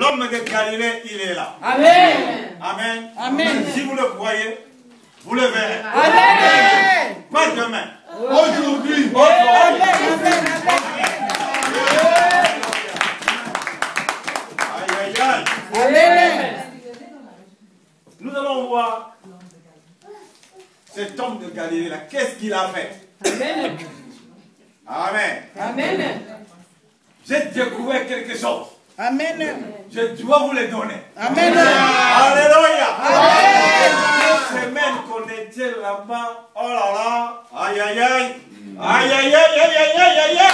L'homme de Galilée, il est là. Amen. Amen. Amen. Si vous le croyez, vous le verrez. Amen. Pas demain. Aujourd'hui. Aïe, aïe, aïe. Amen. Nous allons voir cet homme de Galilée là. Qu'est-ce qu'il a fait? Amen. Amen. Amen. J'ai découvert quelque chose. Amen. Je dois vous le donner. Amen. Alléluia. Amen. Cette semaine qu'on était là-bas, oh là là, aïe aïe aïe, aïe aïe aïe aïe aïe aïe aïe aïe.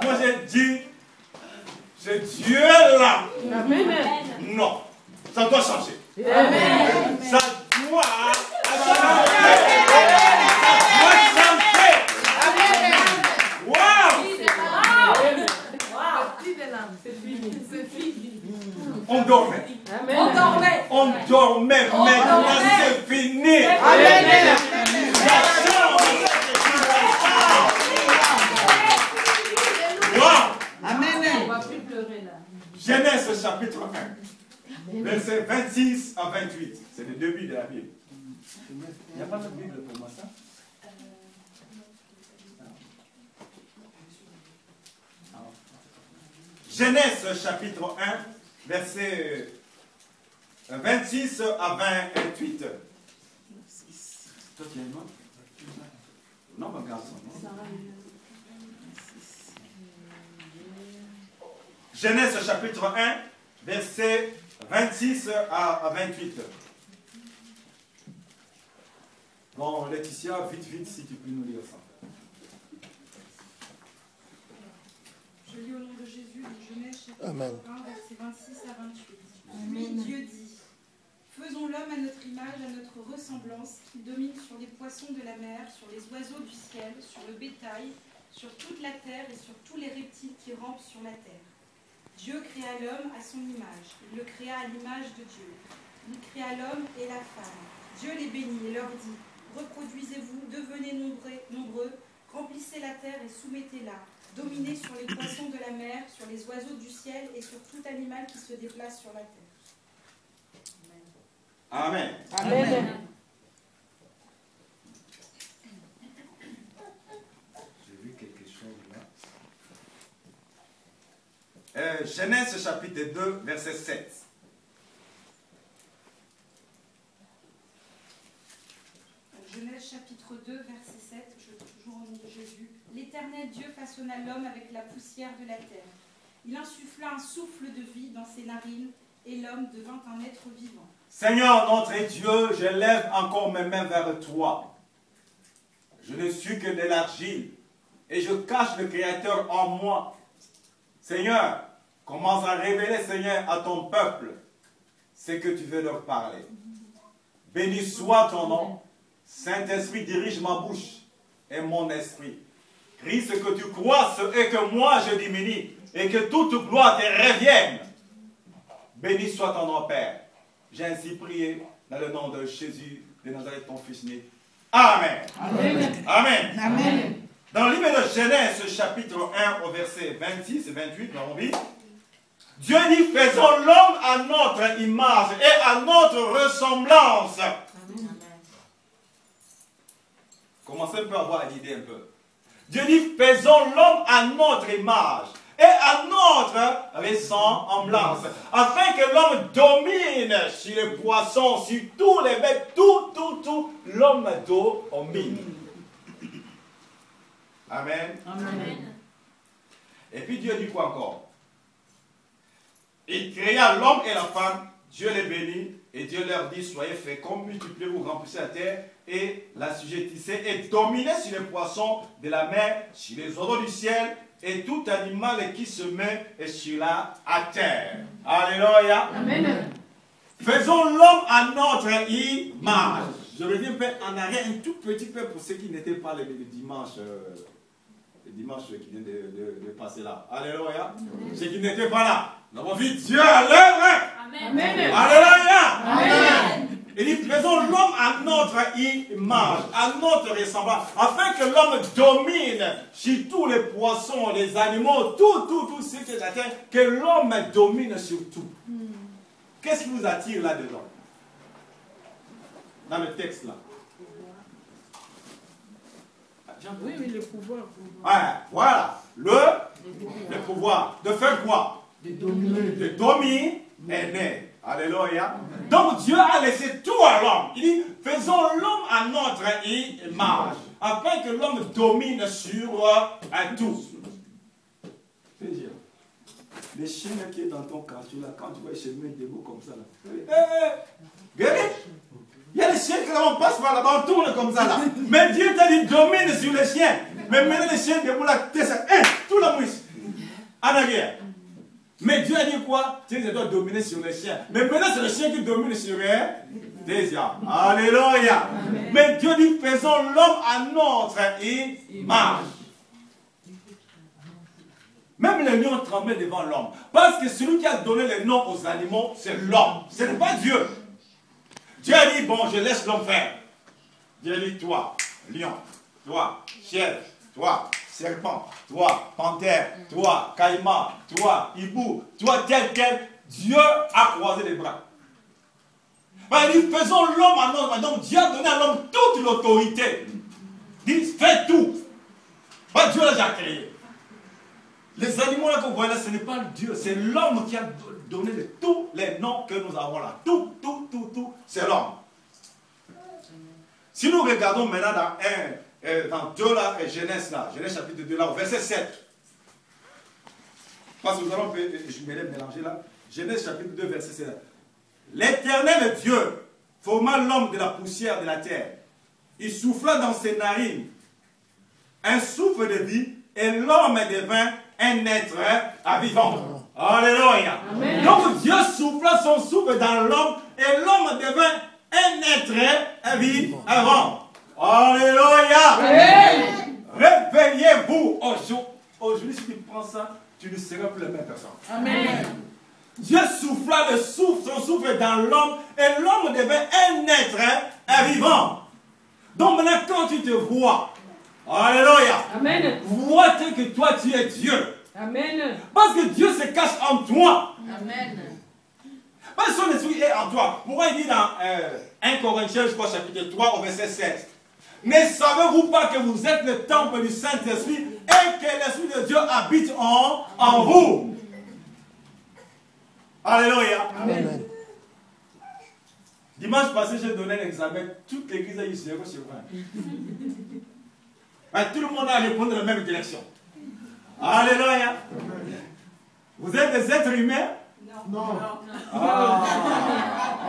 Moi j'ai dit, ce Dieu là, Amen. non, ça doit changer. Amen. Ça doit changer. On dormait. Amen. On dormait. Maintenant c'est fini. Amen. Wow. Amen. Genèse chapitre 1, verset 26 à 28. C'est le début de la Bible. Il n'y a pas de Bible pour moi, ça? Genèse chapitre 1, verset 26 à 28. Toi, tu es moi? Non, mon garçon. Non? Genèse chapitre 1, verset 26 à 28. Bon, Laetitia, vite, si tu peux nous lire ça. Je lis au nom de Jésus, de Genèse chapitre 1, versets 26 à 28. Puis Dieu dit, faisons l'homme à notre image, à notre ressemblance, qui domine sur les poissons de la mer, sur les oiseaux du ciel, sur le bétail, sur toute la terre et sur tous les reptiles qui rampent sur la terre. Dieu créa l'homme à son image. Il le créa à l'image de Dieu. Il créa l'homme et la femme. Dieu les bénit et leur dit, reproduisez-vous, devenez nombreux, remplissez la terre et soumettez-la. Dominez sur les poissons de la mer, sur les oiseaux du ciel et sur tout animal qui se déplace sur la terre. Amen. Amen. J'ai vu quelque chose là. Genèse chapitre 2, verset 7. Genèse chapitre 2, verset 7, je lis toujours au nom de Jésus. L'Éternel Dieu façonna l'homme avec la poussière de la terre. Il insuffla un souffle de vie dans ses narines et l'homme devint un être vivant. Seigneur notre Dieu, je lève encore mes mains vers toi. Je ne suis que de l'argile et je cache le Créateur en moi. Seigneur, commence à révéler, Seigneur, à ton peuple ce que tu veux leur parler. Béni soit ton nom. Saint-Esprit, dirige ma bouche et mon esprit. Crie ce que tu crois et que moi je diminue et que toute gloire te revienne. Béni soit ton nom, Père. J'ai ainsi prié dans le nom de Jésus de Nazareth, ton fils né. Amen. Amen. Amen. Amen. Dans le livre de Genèse, chapitre 1, au verset 26 et 28, on dit, Dieu dit, faisons l'homme à notre image et à notre ressemblance. Commencez un peu à avoir l'idée un peu. Dieu dit, faisons l'homme à notre image et à notre ressemblance, afin que l'homme domine sur les poissons, sur tous les bêtes, tout, l'homme domine. Amen. Amen. Et puis Dieu dit quoi encore? Il créa l'homme et la femme, Dieu les bénit, et Dieu leur dit, soyez féconds, multipliez-vous, remplissez la terre, et l'assujettissez, et dominez sur les poissons de la mer, sur les oiseaux du ciel, et tout animal qui se met sur la terre. Alléluia. Amen. Faisons l'homme à notre image. Je reviens en arrière un tout petit peu pour ceux qui n'étaient pas le dimanche qui vient de passer là. Alléluia. Ceux qui n'étaient pas là. Nous avons vu Dieu à l'œuvre. Amen. Alléluia. Amen. Il dit, faisons l'homme à notre image, à notre ressemblance, afin que l'homme domine sur tous les poissons, les animaux, tout ce qui est à terre, que l'homme domine sur tout. Qu'est-ce qui vous attire là-dedans? Dans le texte là. Oui, le pouvoir. Ouais, voilà. Le pouvoir. De faire quoi? De dominer. Alléluia. Donc Dieu a laissé tout à l'homme. Il dit, faisons l'homme à notre image, afin que l'homme domine sur tout. Les chiens qui sont dans ton quartier, là, quand tu vois les chiens debout comme ça, là. Il y a les chiens qui passent par là-bas, on tourne comme ça, là. Mais Dieu t'a dit, domine sur les chiens. Mais maintenant, les chiens debout, là, tout la mousse. En arrière. Mais Dieu a dit quoi? Tu dois dominer sur les chiens. Mais maintenant, c'est le chien qui domine sur les hommes. Alléluia. Amen. Mais Dieu dit, faisons l'homme à notre image. Même les lions tremblent devant l'homme. Parce que celui qui a donné les noms aux animaux, c'est l'homme. Ce n'est pas Dieu. Dieu a dit, bon, je laisse l'homme faire. Dieu a dit, toi, lion, toi, chèvre, toi, serpent, toi, panthère, toi, caïman, toi, hibou, toi, tel. Dieu a croisé les bras. Il dit, faisons l'homme à notre. Donc Dieu a donné à l'homme toute l'autorité. Il dit, fais tout. Dieu l'a déjà créé. Les animaux là que vous voyez là, ce n'est pas Dieu, c'est l'homme qui a donné tous les noms que nous avons là. Tout, c'est l'homme. Si nous regardons maintenant dans 2 là, Genèse chapitre 2 là, au verset 7. Parce que nous allons, je vais les mélanger là. Genèse chapitre 2, verset 7. L'Éternel Dieu forma l'homme de la poussière de la terre. Il souffla dans ses narines un souffle de vie et l'homme devint un être vivant. Alléluia. Amen. Donc Dieu souffla son souffle dans l'homme et l'homme devint un être vivant. Alléluia. Amen. Réveillez-vous aujourd'hui. Si tu prends ça, tu ne seras plus la même personne. Amen. Dieu souffla son souffle dans l'homme et l'homme devint un être vivant. Donc maintenant quand tu te vois, alléluia, amen, vois que toi tu es Dieu. Amen. Parce que Dieu se cache en toi. Amen. Parce que son esprit est en toi. Pourquoi il dit dans 1 Corinthiens, je crois, chapitre 3, au verset 16. Ne savez-vous pas que vous êtes le temple du Saint-Esprit et que l'Esprit de Dieu habite en vous? Alléluia. Amen. Dimanche passé, j'ai donné un examen. Toute l'église a eu 0 sur 20. Tout le monde a répondu dans la même direction. Alléluia. Vous êtes des êtres humains? Non.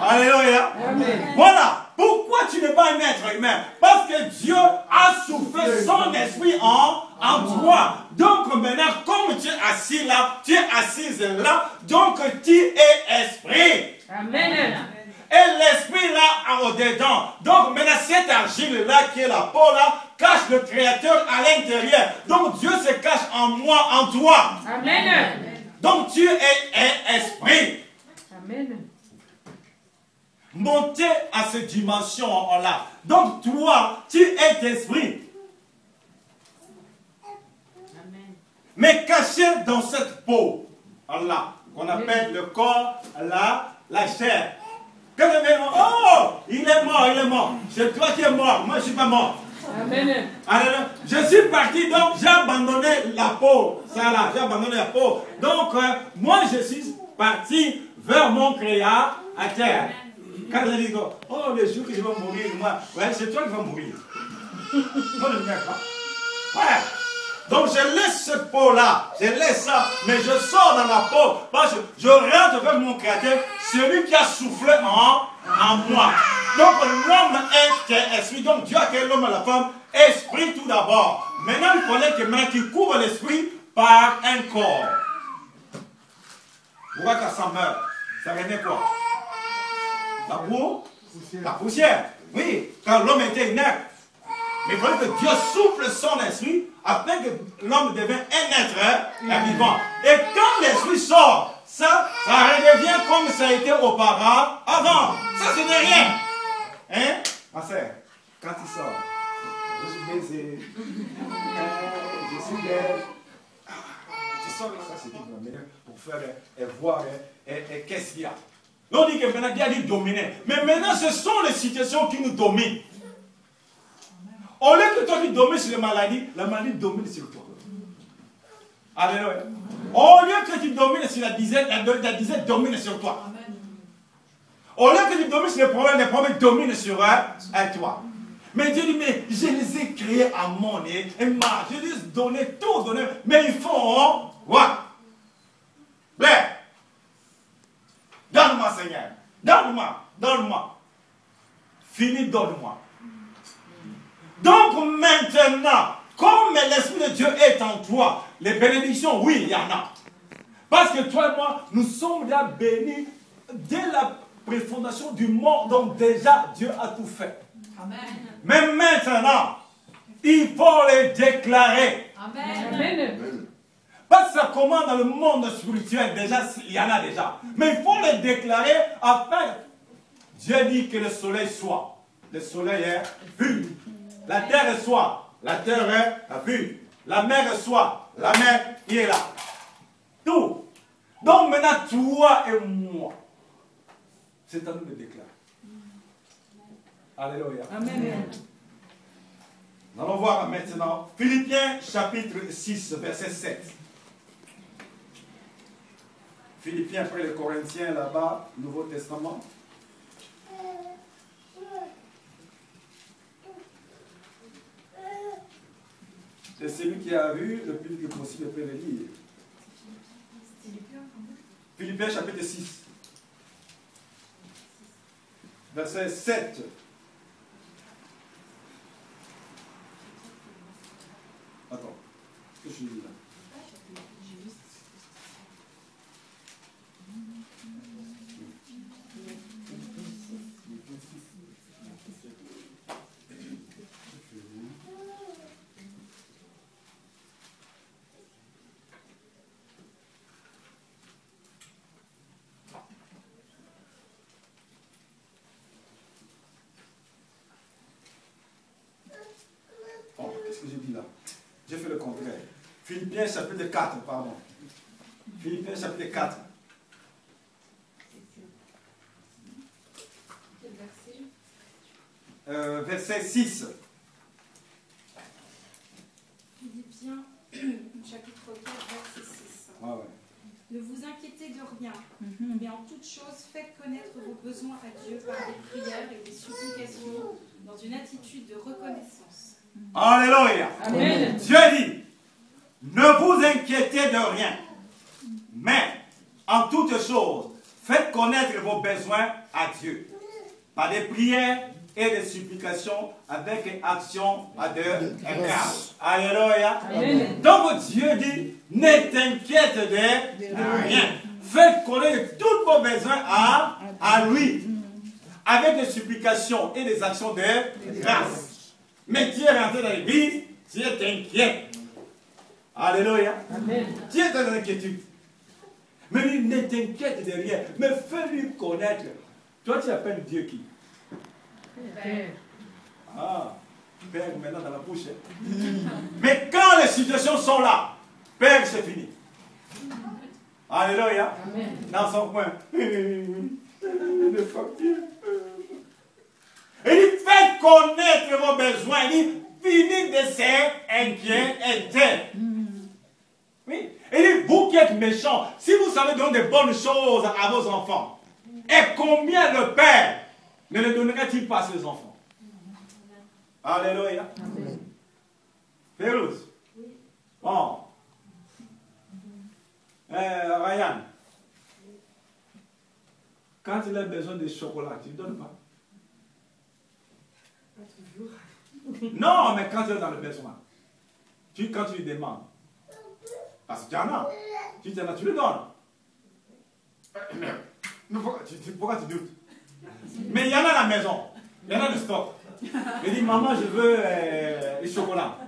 Alléluia. Amen. Voilà. Pourquoi tu n'es pas un être humain? Parce que Dieu a soufflé son esprit en toi. Donc maintenant, comme tu es assis là, tu es assise là, donc tu es esprit. Amen. Et l'esprit là au-dedans. Donc maintenant, cette argile là qui est la peau là, cache le Créateur à l'intérieur. Donc Dieu se cache en moi, en toi. Amen. Donc tu es un esprit. Amen. Montez à cette dimension-là. Donc toi, tu es esprit. Amen. Mais caché dans cette peau-là, qu'on appelle le corps, la chair. Quand oh, il est mort. C'est toi qui es mort. Moi, je ne suis pas mort. Amen. Alors, je suis parti, donc j'ai abandonné la peau. Ça là, j'ai abandonné la peau. Donc, moi, je suis parti vers mon créateur à terre. Quand je dis, oh, le jour que je vais mourir, moi, ouais, c'est toi qui vas mourir. Moi, je ne viens pas. Ouais. Donc, je laisse cette peau-là, je laisse ça, mais je sors dans la peau, parce que je rentre vers mon créateur, celui qui a soufflé en moi. Donc, l'homme est esprit, donc Dieu a créé l'homme et la femme, esprit tout d'abord. Maintenant, il fallait que maintenant qu'il couvre l'esprit par un corps. Vous voyez quand ça meurt, ça revenait quoi? La boue? La poussière. Oui, quand l'homme était inerte. Mais il fallait que Dieu souffle son esprit afin que l'homme devienne un être vivant. Et quand l'esprit sort, ça redevient comme ça a été auparavant. Ça, ce n'est rien. Hein? Ma soeur, quand il sort, je suis baisé. Je suis belle. Tu sors là, ça c'est tout pour faire et voir qu'est-ce qu'il y a. On dit que maintenant Dieu a dit dominer. Mais maintenant ce sont les situations qui nous dominent. Au lieu que toi tu domines sur les maladies, la maladie domine sur toi. Alléluia. Au lieu que tu domines sur la disette domine sur toi. Au lieu que tu domines sur les problèmes dominent sur toi. Mais Dieu dit, mais je les ai créés à mon image. Je les ai donné tout, mais ils font quoi? Blaire. Donne-moi, Seigneur. Donne-moi. Fini, donne-moi. Donc maintenant, comme l'Esprit de Dieu est en toi, les bénédictions, oui, il y en a. Parce que toi et moi, nous sommes déjà bénis dès la préfondation du monde. Donc déjà, Dieu a tout fait. Amen. Mais maintenant, il faut les déclarer. Amen. Parce que ça commence dans le monde spirituel, déjà, il y en a déjà. Mais il faut les déclarer afin. Dieu dit que le soleil soit. Le soleil est vu. La terre soit. La terre est vue. La mer soit. La mer, il est là. Tout. Donc maintenant, toi et moi, c'est à nous de déclarer. Alléluia. Amen. Nous allons voir maintenant Philippiens chapitre 6, verset 7. Philippiens après les Corinthiens là-bas, Nouveau Testament. C'est celui qui a vu le plus vite possible peut le lire. Philippiens chapitre 6, verset 7. Attends, qu'est-ce que je dis là? Qu'est-ce que j'ai dit là? J'ai fait le contraire. Philippiens chapitre 4, pardon. Philippiens chapitre 4. Verset 6. Philippiens chapitre 4, verset 6. Ah ouais. Ne vous inquiétez de rien, mais en toute chose, faites connaître vos besoins à Dieu par des prières et des supplications dans une attitude de reconnaissance. Alléluia. Amen. Dieu dit, ne vous inquiétez de rien, mais en toutes choses, faites connaître vos besoins à Dieu par des prières et des supplications avec action de grâce. Alléluia. Amen. Donc Dieu dit, ne t'inquiète de rien. Faites connaître tous vos besoins à lui avec des supplications et des actions de grâce. Mais tu es rentré dans l'église, tu es inquiet. Alléluia. Amen. Tu es dans l'inquiétude. Mais lui, ne t'inquiète de rien. Mais fais-lui connaître. Toi, tu appelles Dieu qui? Père. Ah, Père maintenant dans la bouche. Mais quand les situations sont là, Père, c'est fini. Alléluia. Amen. Dans son coin. Les factures. Il dit, faites connaître vos besoins. Il dit, finis de s'être inquiéter. Oui. Il dit, vous qui êtes méchants, si vous savez donner de bonnes choses à vos enfants, et combien le Père ne les donnerait-il pas à ses enfants? Alléluia. Amen. Pérouse. Bon. Ryan. Quand il a besoin de chocolat, tu ne donnes pas? Non, mais quand tu es dans le besoin, quand tu lui demandes, parce que tu en as, tu lui donnes. Pourquoi tu doutes? Mais il y en a à la maison, il y en a de stock. Il dit, maman, je veux les chocolats.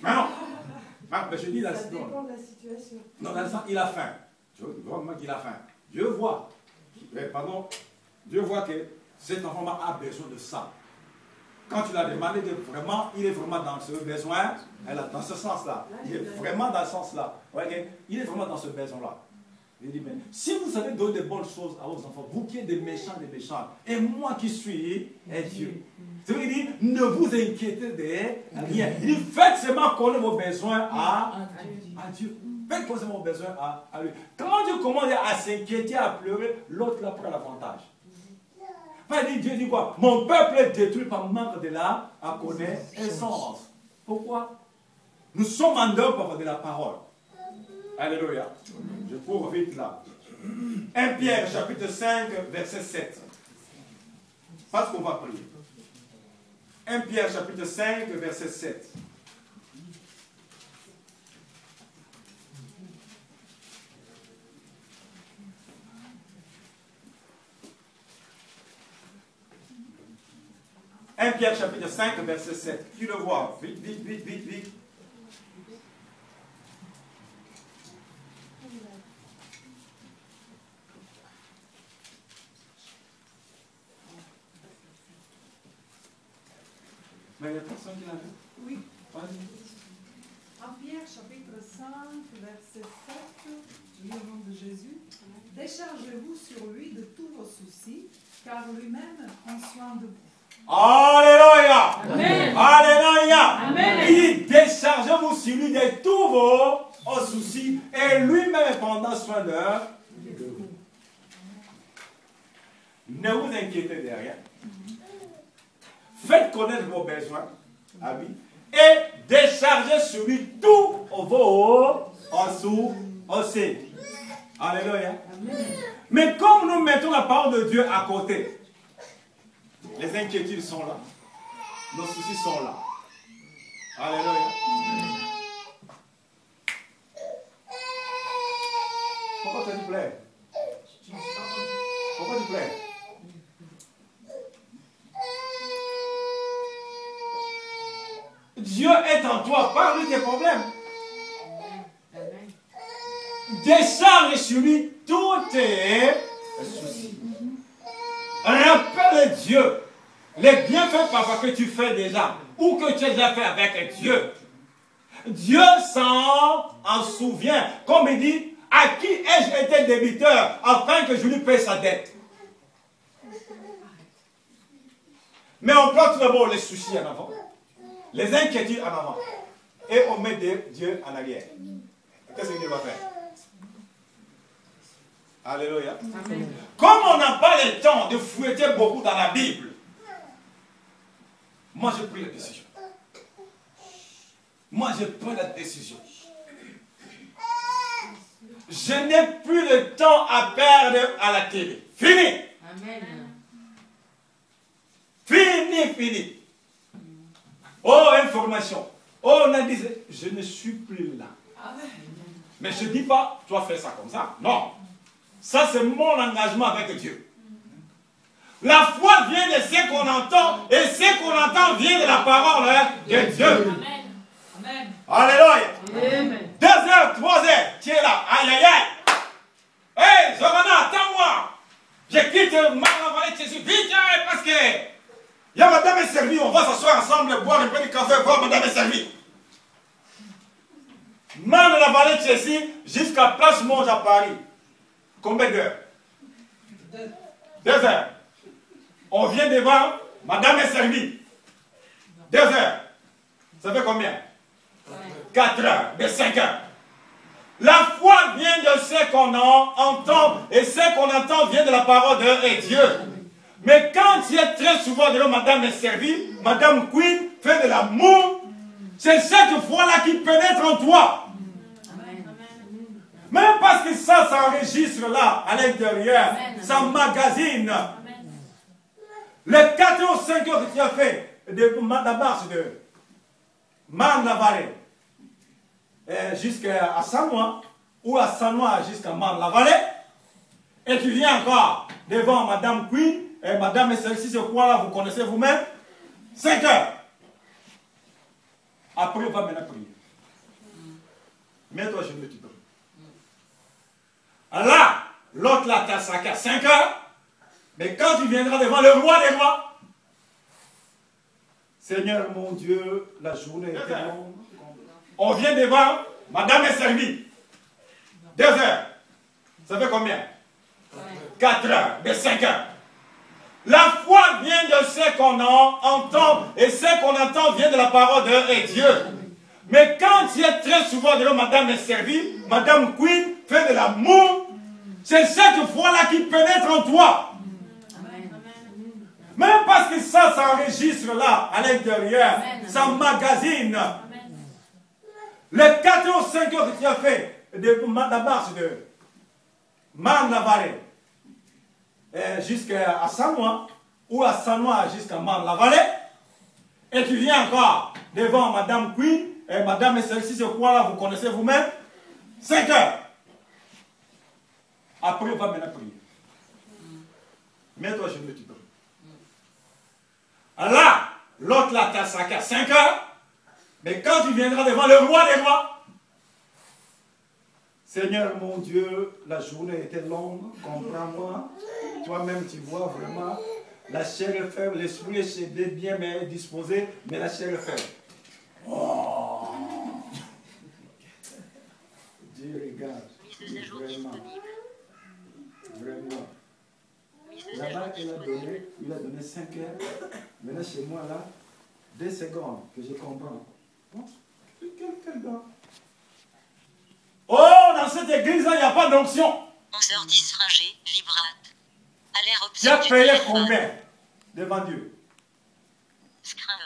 Mais non. Mais je dis, ça dépend de la situation. Non, dans le sens, il a faim. Je vois qu'il a faim. Je vois. Pardon. Dieu voit que cet enfant a besoin de ça. Quand tu l'as demandé, vraiment, il est vraiment dans ce besoin, dans ce sens-là. Il est vraiment dans ce sens-là. Il est vraiment dans ce besoin-là. Il dit, mais si vous savez donner de bonnes choses à vos enfants, vous qui êtes des méchants, et moi qui suis Dieu. C'est vrai, il dit, ne vous inquiétez de rien. Il dit, faites seulement connaître vos besoins à Dieu. Faites connaître vos besoins à lui. Quand Dieu commence à s'inquiéter, à pleurer, l'autre là prend l'avantage. Dieu dit quoi? Mon peuple est détruit par manque de la connaissance. Pourquoi? Nous sommes en dehors de la parole. Alléluia. Je cours vite là. 1 Pierre chapitre 5 verset 7. Parce qu'on va prier. 1 Pierre chapitre 5 verset 7. Pierre chapitre 5 verset 7. Qui le voit? Vite, vite, vite, vite, vite. Mais il y a personne qui l'a vu? Oui. Vas-y. En Pierre chapitre 5 verset 7, au nom de Jésus. Déchargez-vous sur lui de tous vos soucis, car lui-même prend soin de vous. Alléluia. Amen. Alléluia. Amen. Il dit, déchargez-vous sur lui de tous vos soucis et lui-même prendra soin de vous. Ne vous inquiétez de rien. Faites connaître vos besoins à lui et déchargez sur lui tous vos soucis. Alléluia. Amen. Mais comme nous mettons la parole de Dieu à côté, les inquiétudes sont là. Nos soucis sont là. Alléluia. Pourquoi tu plais? Pourquoi tu plais? Dieu est en toi. Parle-lui tes problèmes. Décharge sur lui tous tes soucis. Rappelle Dieu les bienfaits parfois que tu fais déjà ou que tu as déjà fait avec Dieu. Dieu s'en souvient. Comme il dit, à qui ai-je été débiteur afin que je lui paie sa dette? Mais on prend tout d'abord les soucis en avant, les inquiétudes en avant, et on met Dieu en arrière. Qu'est-ce que Dieu va faire? Alléluia. Amen. Comme on n'a pas le temps de fouetter beaucoup dans la Bible, moi j'ai pris la décision. Moi j'ai pris la décision. Je n'ai plus le temps à perdre à la télé. Fini. Amen. Fini, fini. Oh, information. Oh, on a dit, je ne suis plus là. Amen. Mais je ne dis pas, toi fais ça comme ça. Non. Ça, c'est mon engagement avec Dieu. La foi vient de ce qu'on entend, et ce qu'on entend vient de la parole de Dieu. Amen. Amen. Alléluia. Amen. 2 heures, 3 heures, tu es là. Aïe, aïe, aïe. Hé, Zorana, attends-moi. Je quitte ma Jésus. Vite, parce que il y a madame est servie. On va s'asseoir ensemble, boire un peu de café, voir madame est servie. Man de la vallée de Jésus jusqu'à Place Monge à Paris. Combien d'heures? 2 heures. On vient devant, madame est servie. 2 heures. Ça fait combien? 4 heures, de 5 heures. La foi vient de ce qu'on entend, et ce qu'on entend vient de la parole de Dieu. Mais quand tu es très souvent devant madame est servie, madame Queen fait de l'amour, c'est cette foi-là qui pénètre en toi. Même parce que ça s'enregistre là, à l'intérieur, ça magasine. Les 4 ou 5 heures que tu as fait de la marche de Man-la-Vallée jusqu'à Sanois, ou à Sanois jusqu'à Man-la-Vallée, et tu viens encore devant Madame Queen, et Madame celle-ci, ce coin-là, vous connaissez vous-même, 5 heures. Après, on va maintenant prier. Mets-toi je me tu peux. Là, l'autre là, t'as 5 heures. Mais quand tu viendras devant le roi des rois, Seigneur mon Dieu, la journée est longue. On vient devant, madame est servie. 2 heures. Ça fait combien? 4 heures, mais 5 heures. La foi vient de ce qu'on entend, et ce qu'on entend vient de la parole de Dieu. Mais quand tu es très souvent devant madame est servie, madame Queen fait de l'amour, c'est cette foi-là qui pénètre en toi. Même parce que ça s'enregistre là, à l'intérieur, ça magasine. Les 4 ou 5 heures que tu as fait de la marche de Man-la-Vallée jusqu'à Sanois, ou à Sanois jusqu'à Man-la-Vallée, et tu viens encore devant Madame Queen, et Madame et celle-ci, ce coin-là, vous connaissez vous-même, 5 heures. Après, on va maintenant prier. Mets-toi à genoux, tu peux. Là, l'autre là, t'as 5 heures, mais quand tu viendras devant le roi des rois, Seigneur mon Dieu, la journée était longue, comprends-moi. Toi-même, tu vois vraiment, la chair est faible, l'esprit est bien mais disposé, mais la chair est faible. Oh. Dieu regarde, vraiment, vraiment. Là-bas, il a donné 5 heures. Maintenant, chez moi, là, 2 secondes que je comprends. Quel gars? Oh, dans cette église-là, il n'y a pas d'onction. 11h10 rangé, vibrate. À l'air Tu as obscur. payé combien devant Dieu? Scrum.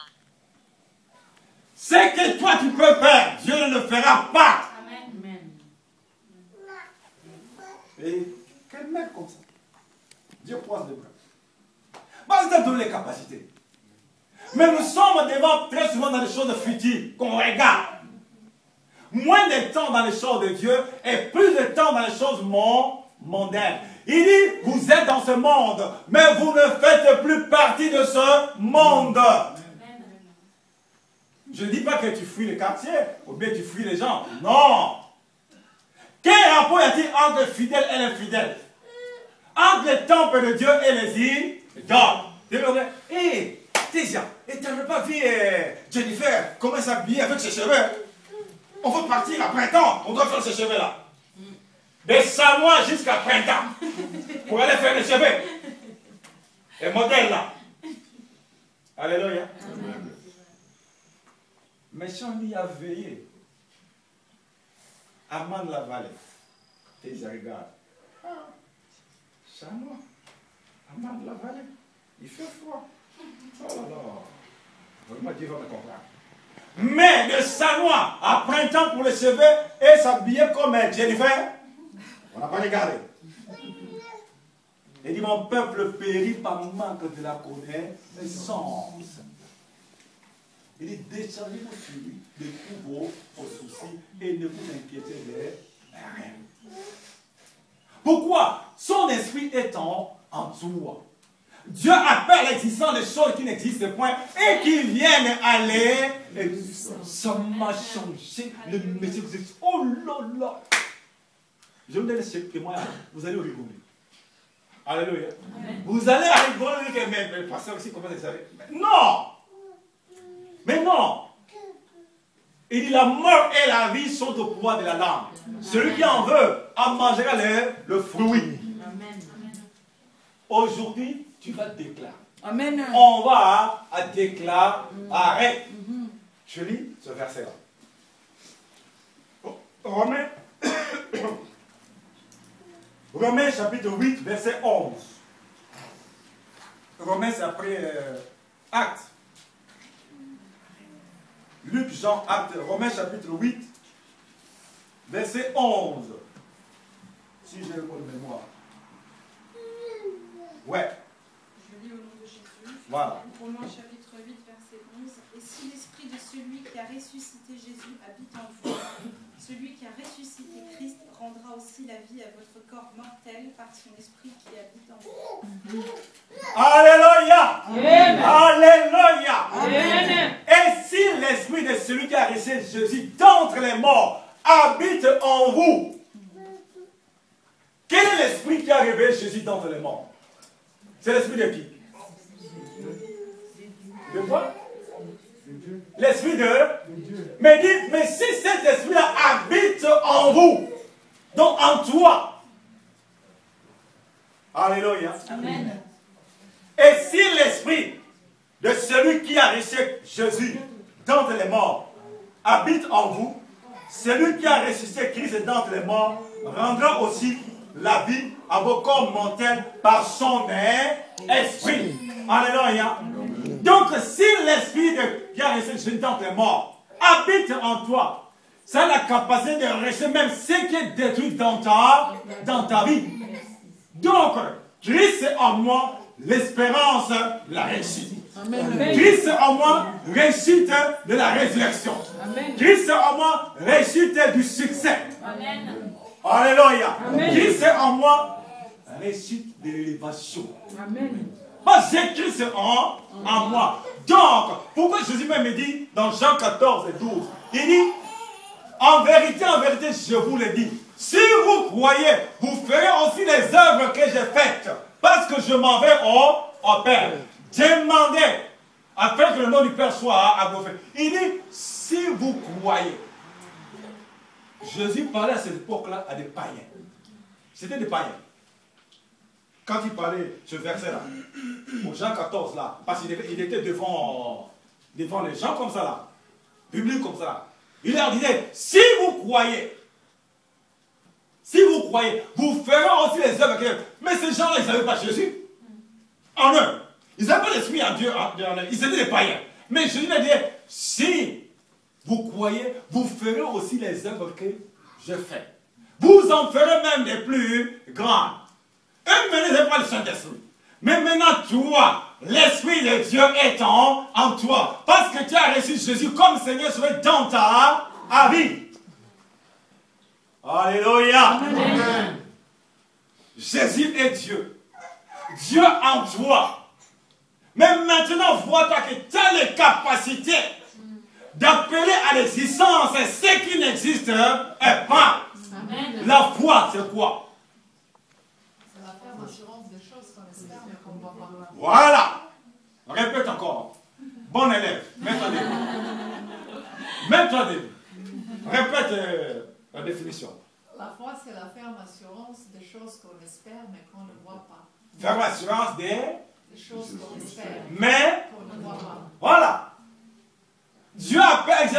Ce que toi tu peux faire, Dieu ne le fera pas. Amen. Et quel mec comme ça? Dieu croise les bras. Parce qu'il t'a donné les capacités. Mais nous sommes devant très souvent dans les choses futiles qu'on regarde. Moins de temps dans les choses de Dieu et plus de temps dans les choses mondaines. Il dit, vous êtes dans ce monde, mais vous ne faites plus partie de ce monde. Je ne dis pas que tu fuis les quartiers, ou bien tu fuis les gens. Non. Quel rapport y a-t-il entre les fidèles et les fidèles? Entre les temples de Dieu et les idoles. Hé, Tésia, et tu n'avais pas vu Jennifer, comment s'habiller avec ses cheveux? On veut partir à printemps, on doit faire ces cheveux là. De Sanois jusqu'à printemps. Pour aller faire les cheveux. Les modèles là. Alléluia. Mais si on y a veillé, à Man-la-Vallée, Tésia regarde. Ah, Sanois, à Man-la-Vallée, il fait froid. Oh là là. Vraiment, Dieu va me comprendre. Mais de Sanois à printemps pour les cheveux et s'habiller comme Jennifer, on n'a pas regardé. Il dit, mon peuple périt par manque de la connaissance. Il dit, déchargez-vous sur lui de tous vos soucis et ne vous inquiétez de rien. Pourquoi? Son esprit est en toi. Dieu appelle l'existence des choses qui n'existent point et qui viennent aller. Et ça m'a changé. Le monsieur vous dit, oh là là. Je vous donne ce témoin, vous allez rigoler. Alléluia. Vous allez rigoler, mais le pasteur aussi, comment vous savez? Non. Mais non. Il dit, la mort et la vie sont au pouvoir de la langue. Celui qui en veut en mangera le fruit. Aujourd'hui, tu vas déclarer. Amen. On va à déclarer. Je lis ce verset-là. Romains, Romains chapitre 8, verset 11. Romains, c'est après Actes. Luc, Jean, Actes. Romains chapitre 8, verset 11. Si j'ai le mot de mémoire. Ouais. Je lis au nom de Jésus. Voilà. Romains chapitre 8, verset 11. Et si l'esprit de celui qui a ressuscité Jésus habite en vous, celui qui a ressuscité Christ rendra aussi la vie à votre corps mortel par son esprit qui habite en vous. Alléluia. Amen. Alléluia. Amen. Et si l'esprit de celui qui a ressuscité Jésus d'entre les morts habite en vous, quel est l'esprit qui a réveillé Jésus d'entre les morts? C'est l'esprit de qui? De quoi? L'esprit de Dieu. Mais dit, mais si cet esprit-là habite en vous, donc en toi. Alléluia. Amen. Et si l'esprit de celui qui a ressuscité Jésus d'entre les morts habite en vous, celui qui a ressuscité Christ d'entre les morts rendra aussi la vie à vos corps mortels par son esprit. Alléluia. Donc si l'esprit qui a ressuscité Jésus d'entre les morts habite en toi, ça a la capacité de ressusciter même ce qui est détruit dans ta vie. Donc, Christ est en moi l'espérance de la réussite. Amen. Christ est en moi réussite de la résurrection. Amen. Christ est en moi réussite du succès. Amen. Alléluia. Amen. Christ est en moi réussite de l'élévation. Amen. Parce que Christ est en moi. Donc, pourquoi Jésus même dit dans Jean 14 et 12, il dit, en vérité, je vous le dis, si vous croyez, vous ferez aussi les œuvres que j'ai faites, parce que je m'en vais au Père. Demandez, afin que le nom du Père soit glorifié. Il dit, si vous croyez. Jésus parlait à cette époque-là à des païens. C'était des païens. Quand il parlait ce verset-là, au Jean 14, là, parce qu'il était devant les gens comme ça, là, public comme ça, là, il leur disait, si vous croyez, vous ferez aussi les œuvres que... Mais ces gens-là, ils n'avaient pas Jésus en eux. Ils n'avaient pas l'esprit en Dieu en eux. Ils étaient des païens. Mais Jésus a dit, si vous croyez, vous ferez aussi les œuvres que je fais. Vous en ferez même des plus grandes. Eux, mais n'avaient pas le Saint-Esprit. Mais maintenant, toi, l'Esprit de Dieu est en toi. Parce que tu as reçu Jésus comme Seigneur dans ta vie. Alléluia. Amen. Jésus est Dieu. Dieu en toi. Mais maintenant, vois-toi que tu as les capacités d'appeler à l'existence ce qui n'existe pas. Amen. La foi, c'est quoi? C'est la ferme assurance des choses qu'on espère mais qu'on ne voit pas. Voilà. Répète encore. Bon élève. Mets-toi debout. Mets-toi debout. Répète la définition. La foi, c'est la ferme assurance des choses qu'on espère mais qu'on ne voit pas. Ferme assurance des choses qu'on espère mais qu'on ne voit pas. Voilà. Dieu appelle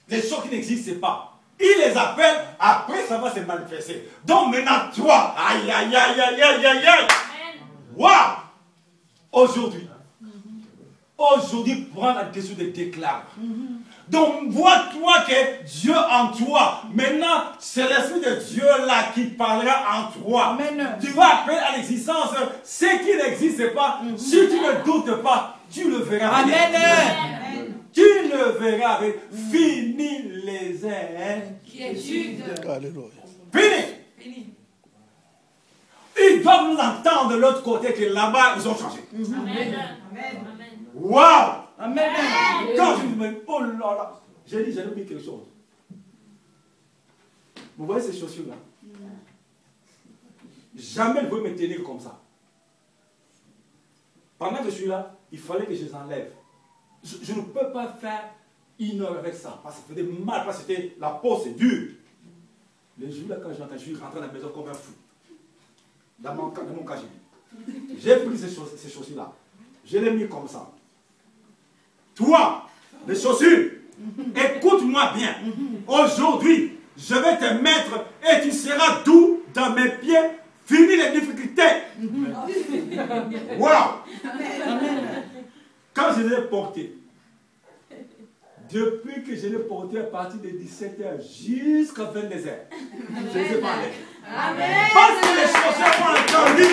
les choses qui n'existent pas. Il les appelle, après ça va se manifester. Donc maintenant, toi, aïe, aïe, aïe, aïe, aïe, aïe, aïe. Waouh! Aujourd'hui, prends là-dessus de déclarer. Donc, vois-toi que Dieu en toi. Maintenant, c'est l'Esprit de Dieu là qui parlera en toi. Amen. Tu vas appeler à l'existence ce qui n'existe pas. Si tu ne doutes pas, tu le verras. Amen. Amen. Tu le verras. Fini les inquiétudes. Alléluia. Fini. Ils doivent nous entendre de l'autre côté que là-bas, ils ont changé. Amen. Amen. Waouh! Amen. Quand je me dis, oh là là, j'ai dit, j'ai oublié quelque chose. Vous voyez ces chaussures-là? Jamais ne pouvez me tenir comme ça. Pendant que je suis là, il fallait que je les enlève. Je ne peux pas faire 1 heure avec ça, parce que ça faisait mal, parce que la peau c'est dur. Les jours là, quand j'entends, je suis rentré à la maison comme un fou. Dans mon casier. J'ai pris ces chaussures-là. Je les ai mis comme ça. Toi, les chaussures, écoute-moi bien. Aujourd'hui, je vais te mettre et tu seras doux dans mes pieds. Fini les difficultés. Wow. Quand je l'ai porté, depuis que je l'ai porté à partir de 17h jusqu'à 22h, je ne sais pas aller. Amen. Parce que les chaussures ont entendu.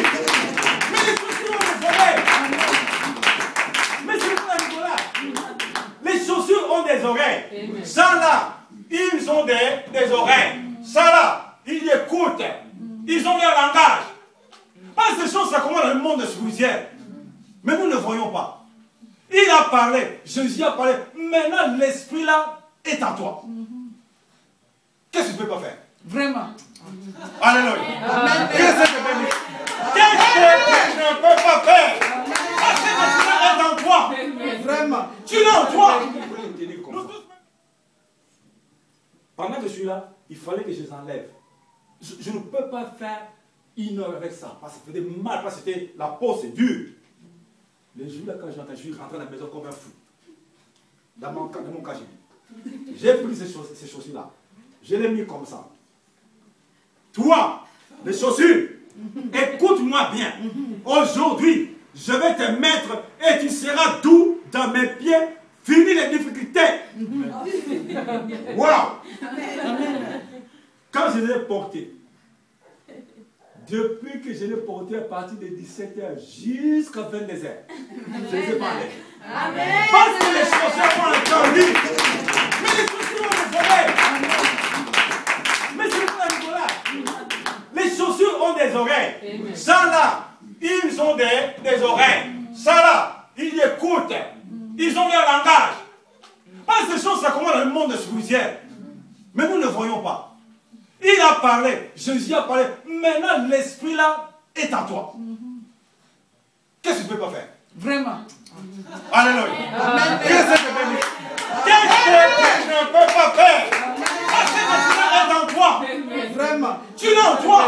Mais les chaussures ont des oreilles. Mais c'est pas Nicolas. Les chaussures ont des oreilles. Ça là, ils ont des oreilles. Ça là, ils écoutent. Ils ont leur langage. Parce que ces choses, ça commence dans le monde spirituel. Mais nous ne voyons pas. Il a parlé, Jésus a parlé. Maintenant, l'esprit là est en toi. Qu'est-ce que tu ne peux pas faire? Vraiment. Alléluia. Qu'est-ce que tu ne peux pas faire? fallait que je les enlève. Je ne peux pas faire 1 heure avec ça, parce que ça faisait mal, parce que la peau c'est dur. Les jours là, quand j'entends, je suis rentré à la maison comme un fou. Dans mon casier. J'ai pris ces chaussures-là. Je les ai mis comme ça. Toi, les chaussures, écoute-moi bien. Aujourd'hui, je vais te mettre et tu seras doux dans mes pieds. Fini les difficultés. Wow. Quand je l'ai porté, depuis que je l'ai porté à partir de 17h jusqu'à 22h, je ne les ai pas enlevés. Parce que les chaussures ont encore dit. Mais les chaussures ont des oreilles. Mais c'est pas Nicolas. Les chaussures ont des oreilles. Ça là, ils ont des oreilles. Ça là, ils écoutent. Ils ont leur langage. Pas ces choses, ça commence dans le monde spirituel. Mais nous ne voyons pas. Il a parlé, Jésus a parlé. Maintenant, l'esprit là est en toi. Qu'est-ce que tu ne peux pas faire? Vraiment. Alléluia. Qu'est-ce que tu ne peux pas faire? Parce que l'esprit est en toi. Vraiment. Tu l'as en toi.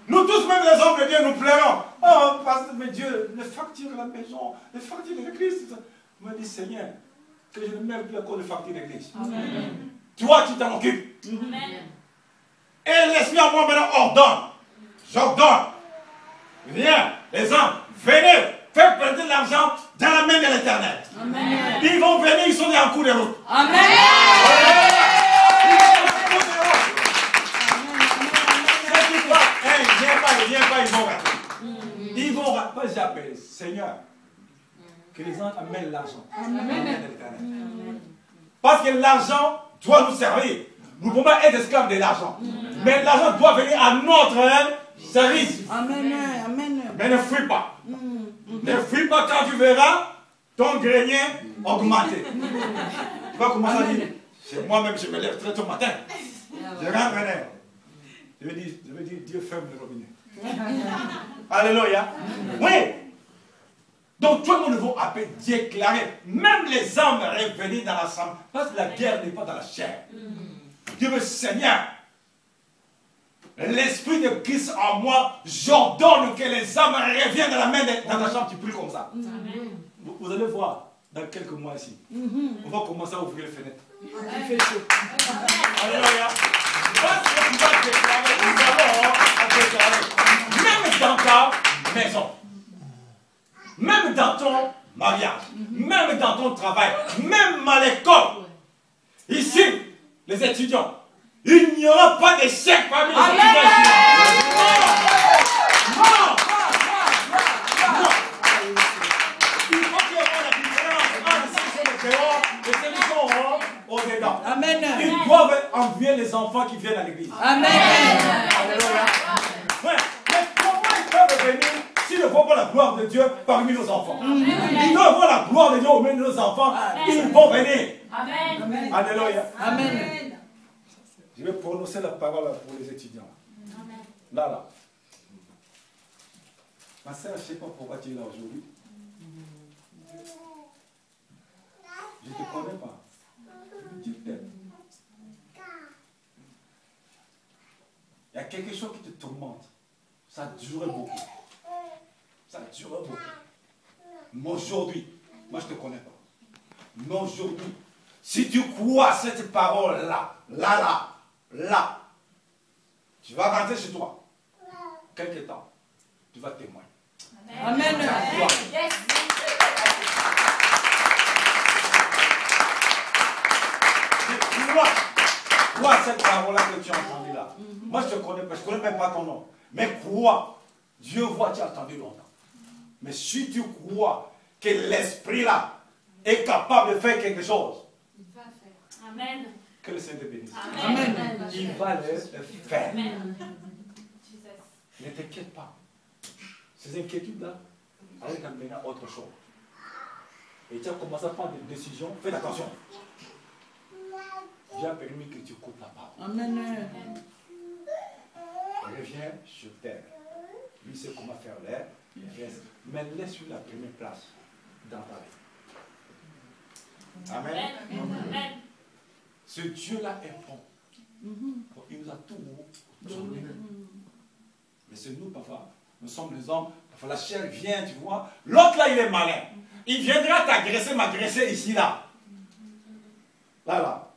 Nous tous, même les hommes de Dieu, nous pleurons. Oh, parce que Dieu, les factures de la maison, les factures de l'église. Je me dis, Seigneur, que je ne mets plus encore les factures de l'église. Toi, tu t'en occupes. Et l'esprit en moi maintenant ordonne. J'ordonne. Viens, les hommes, venez, faites prêter l'argent dans la main de l'Éternel. Ils vont venir, ils sont en cours de route. Amen. Ils vont rater. Ils vont rater. J'appelle, Seigneur, que les gens amènent l'argent. Parce que l'argent doit nous servir. Nous ne pouvons pas être esclaves de l'argent. Mais l'argent doit venir à notre service. Amen. Amen. Mais ne fuis pas. Ne fuis pas quand tu verras ton grenier augmenter. Tu vas commencer à dire, c'est moi-même, je me lève très tôt le matin. Je rentre en air. Je vais dire, Dieu ferme le robinet. Alléluia. Oui. Donc, tout le monde va appeler, déclarer. Même les âmes revenir dans l'assemblée. Parce que la guerre n'est pas dans la chair. Dieu me Seigneur. L'esprit de Christ en moi, j'ordonne que les âmes reviennent dans la main dans la chambre. Tu pries comme ça. Vous allez voir dans quelques mois ici. On va commencer à ouvrir les fenêtres. Il fait chaud. Alléluia. Parce que tu vas déclarer, nous allons déclarer. Même dans ta maison. Même dans ton mariage. Même dans ton travail. Même à l'école. Ici, les étudiants. Il n'y aura pas d'échec parmi les étudiants. Non. Il faut qu'il y ait la différence entre ceux qui sont dehors et ceux qui sont au-dedans. Amen. Ils doivent envier les enfants qui viennent à l'église. Amen. Alléluia. Ouais. Mais comment ils peuvent venir s'ils ne voient pas la gloire de Dieu parmi nos enfants? Ils doivent voir la gloire de Dieu au milieu de nos enfants. Ils vont venir. Amen. Alléluia. Amen. Je vais prononcer la parole pour les étudiants. Là. Ma soeur, je ne sais pas pourquoi tu es là aujourd'hui. Je ne te connais pas. Tu t'aimes. Il y a quelque chose qui te tourmente. Ça dure beaucoup. Ça dure beaucoup. Mais aujourd'hui, moi je ne te connais pas. Mais aujourd'hui, si tu crois cette parole-là, là, tu vas rentrer chez toi. Quelque temps, tu vas témoigner. Amen. Yes. Crois cette parole-là que tu as entendue là. Moi je te connais pas, je ne connais même pas ton nom. Mais crois, Dieu voit, tu as entendu longtemps. Mais si tu crois que l'esprit là est capable de faire quelque chose, Il va faire. Amen. que le Seigneur te bénisse. Amen. Il va le faire. Amen. Ne t'inquiète pas. Ces inquiétudes-là, allez t'amener à autre chose. Et tu as commencé à prendre des décisions. Fais attention. Dieu a permis que tu écoutes la parole. Amen. Reviens sur terre. Lui sait comment faire l'air. Mais laisse-lui la première place dans ta vie. Amen. Amen. Ce Dieu-là est bon. Il nous a tout donné. Mais c'est nous, parfois. Nous sommes les hommes. Parfois, la chair vient, tu vois. L'autre, là, il est malin. Il viendra t'agresser, m'agresser ici, là. Là.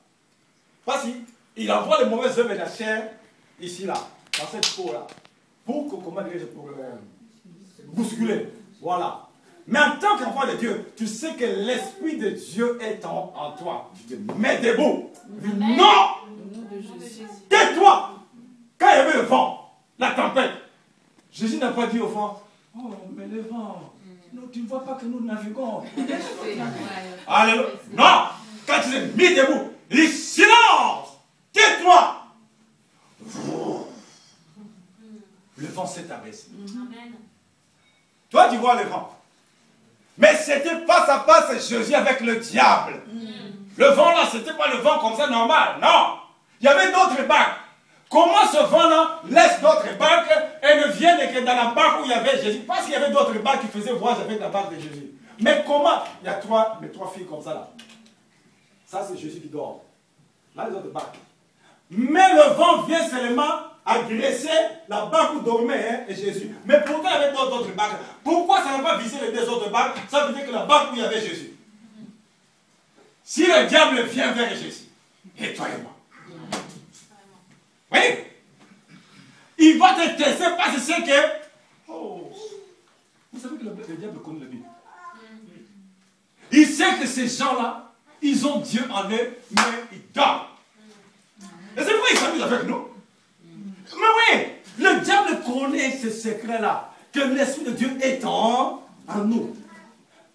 Voici. Il envoie les mauvaises œuvres de la chair ici, là. Dans cette peau-là. Pour, comment dire, pour bousculer. Voilà. Mais en tant qu'enfant de Dieu, tu sais que l'Esprit de Dieu est en toi. Tu te mets debout. Amen. Non! Tais-toi! Quand il y avait le vent, la tempête, Jésus n'a pas dit au vent, oh, mais le vent, nous, tu ne vois pas que nous naviguons. Alléluia. Non! Quand tu t'es mis debout, il dit silence! Tais-toi! Le vent s'est abaissé. Toi, tu vois le vent. Mais c'était face à face Jésus avec le diable. Le vent là, c'était pas le vent comme ça normal. Non. Il y avait d'autres barques. Comment ce vent-là laisse d'autres barques et ne vient que dans la barque où il y avait Jésus? Parce qu'il y avait d'autres barques qui faisaient voyage avec la barque de Jésus. Mais comment? Il y a trois filles comme ça là. Ça, c'est Jésus qui dort. Là, les autres barques. Mais le vent vient seulement agresser la barque où dormait Jésus. Mais pourquoi il y avait d'autres barques? Pourquoi ça n'a pas visé les deux autres barques? Ça veut dire que la barque où il y avait Jésus. Si le diable vient vers Jésus, et toi et moi. Oui. Il va te tester parce que c'est que... Oh. Vous savez que le diable connaît la Bible. Il sait que ces gens-là, ils ont Dieu en eux, mais ils dorment. Et c'est pourquoi il s'amuse avec nous. Mais oui, le diable connaît ce secret-là, que l'Esprit de Dieu est en nous.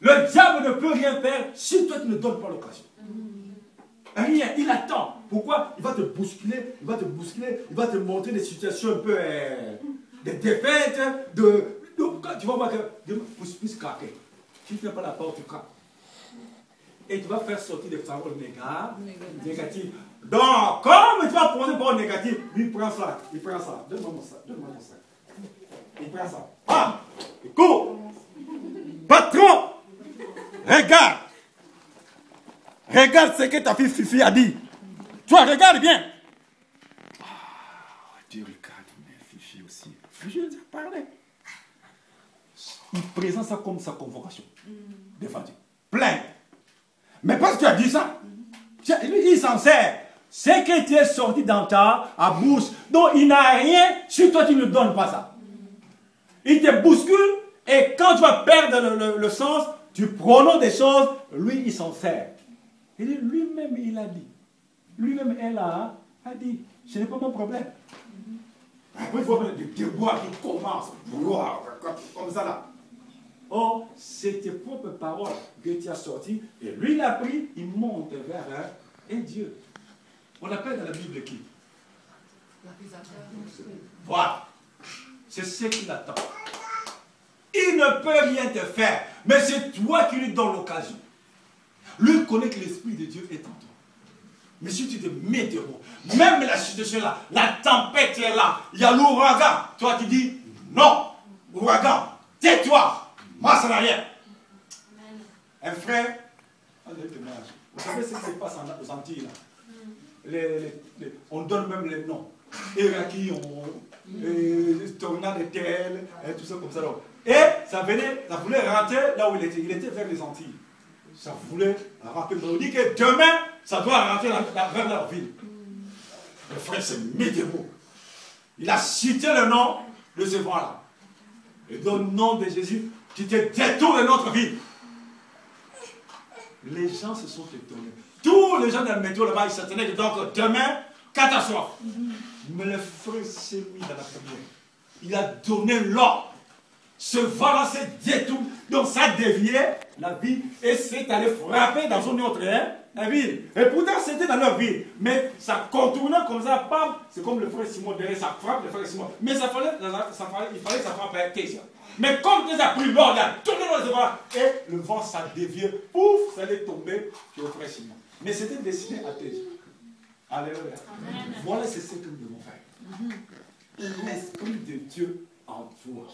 Le diable ne peut rien faire si toi tu ne donnes pas l'occasion. Rien, il attend. Pourquoi? Il va te bousculer, il va te montrer des situations un peu de défaite, tu vas voir que Dieu puisse craquer. Tu ne fais pas la porte, tu craques. Et tu vas faire sortir des paroles négatives. Donc, comme tu vas poser des paroles négatives, lui prend ça, donne-moi ça. Il prend ça. Ah, il court. Patron, regarde. Regarde ce que ta fille Fifi a dit. Toi, regarde bien. Ah, Dieu regarde, mais Fifi aussi. Je lui ai parlé. Il présente ça comme sa convocation. Devant Dieu. Plein. Mais parce que tu as dit ça, lui, il s'en sert. C'est que tu es sorti dans ta bouche. Donc, il n'a rien si toi, tu ne donnes pas ça. Il te bouscule et quand tu vas perdre le sens, tu prononces des choses, lui, il s'en sert. Et lui-même, il a dit. Lui-même, elle a dit, ce n'est pas mon problème. Après, il faut des déboires qui commencent. Comme ça là. Or, c'est tes propres paroles que tu as sorties. Et lui, il a pris, il monte vers un Dieu. On appelle dans la Bible qui? Voilà. C'est ce qu'il attend. Il ne peut rien te faire. Mais c'est toi qui lui donnes l'occasion. Lui connaît que l'Esprit de Dieu est en toi. Mais si tu te mets debout, même la situation là, la tempête est là, il y a l'ouragan, toi tu dis non, ouragan, tais-toi, marche en arrière. Un frère, vous savez ce qui se passe aux Antilles là? On donne même les noms. Iraki, tornade tel, tout ça comme ça. Et ça voulait rentrer là où il était. Il était vers les Antilles. Ça voulait rentrer. On dit que demain, ça doit rentrer vers leur ville. Le frère s'est mis debout. Il a cité le nom de ce vent-là. Et dans le nom de Jésus, tu te détournes de notre ville. Les gens se sont étonnés. Tous les gens dans le métro là-bas, ils s'attendaient que donc demain, catastrophe. Mais le frère s'est mis dans la prière. Il a donné l'ordre. Ce vent-là s'est détourné. Donc ça déviait la ville et s'est allé frapper dans une autre ville. Et pourtant c'était dans leur ville. Mais ça contournait comme ça, bam. C'est comme le frère Simon derrière, ça frappe le frère Simon. Mais il fallait que ça frappe un Tessia. Mais comme il a pris l'ordre, il a tourné dans ce vent et le vent ça déviait. Pouf, ça allait tomber sur le frère Simon. Mais c'était destiné à Tessia. Alléluia. Voilà, c'est ce que nous devons faire. L'Esprit de Dieu en toi.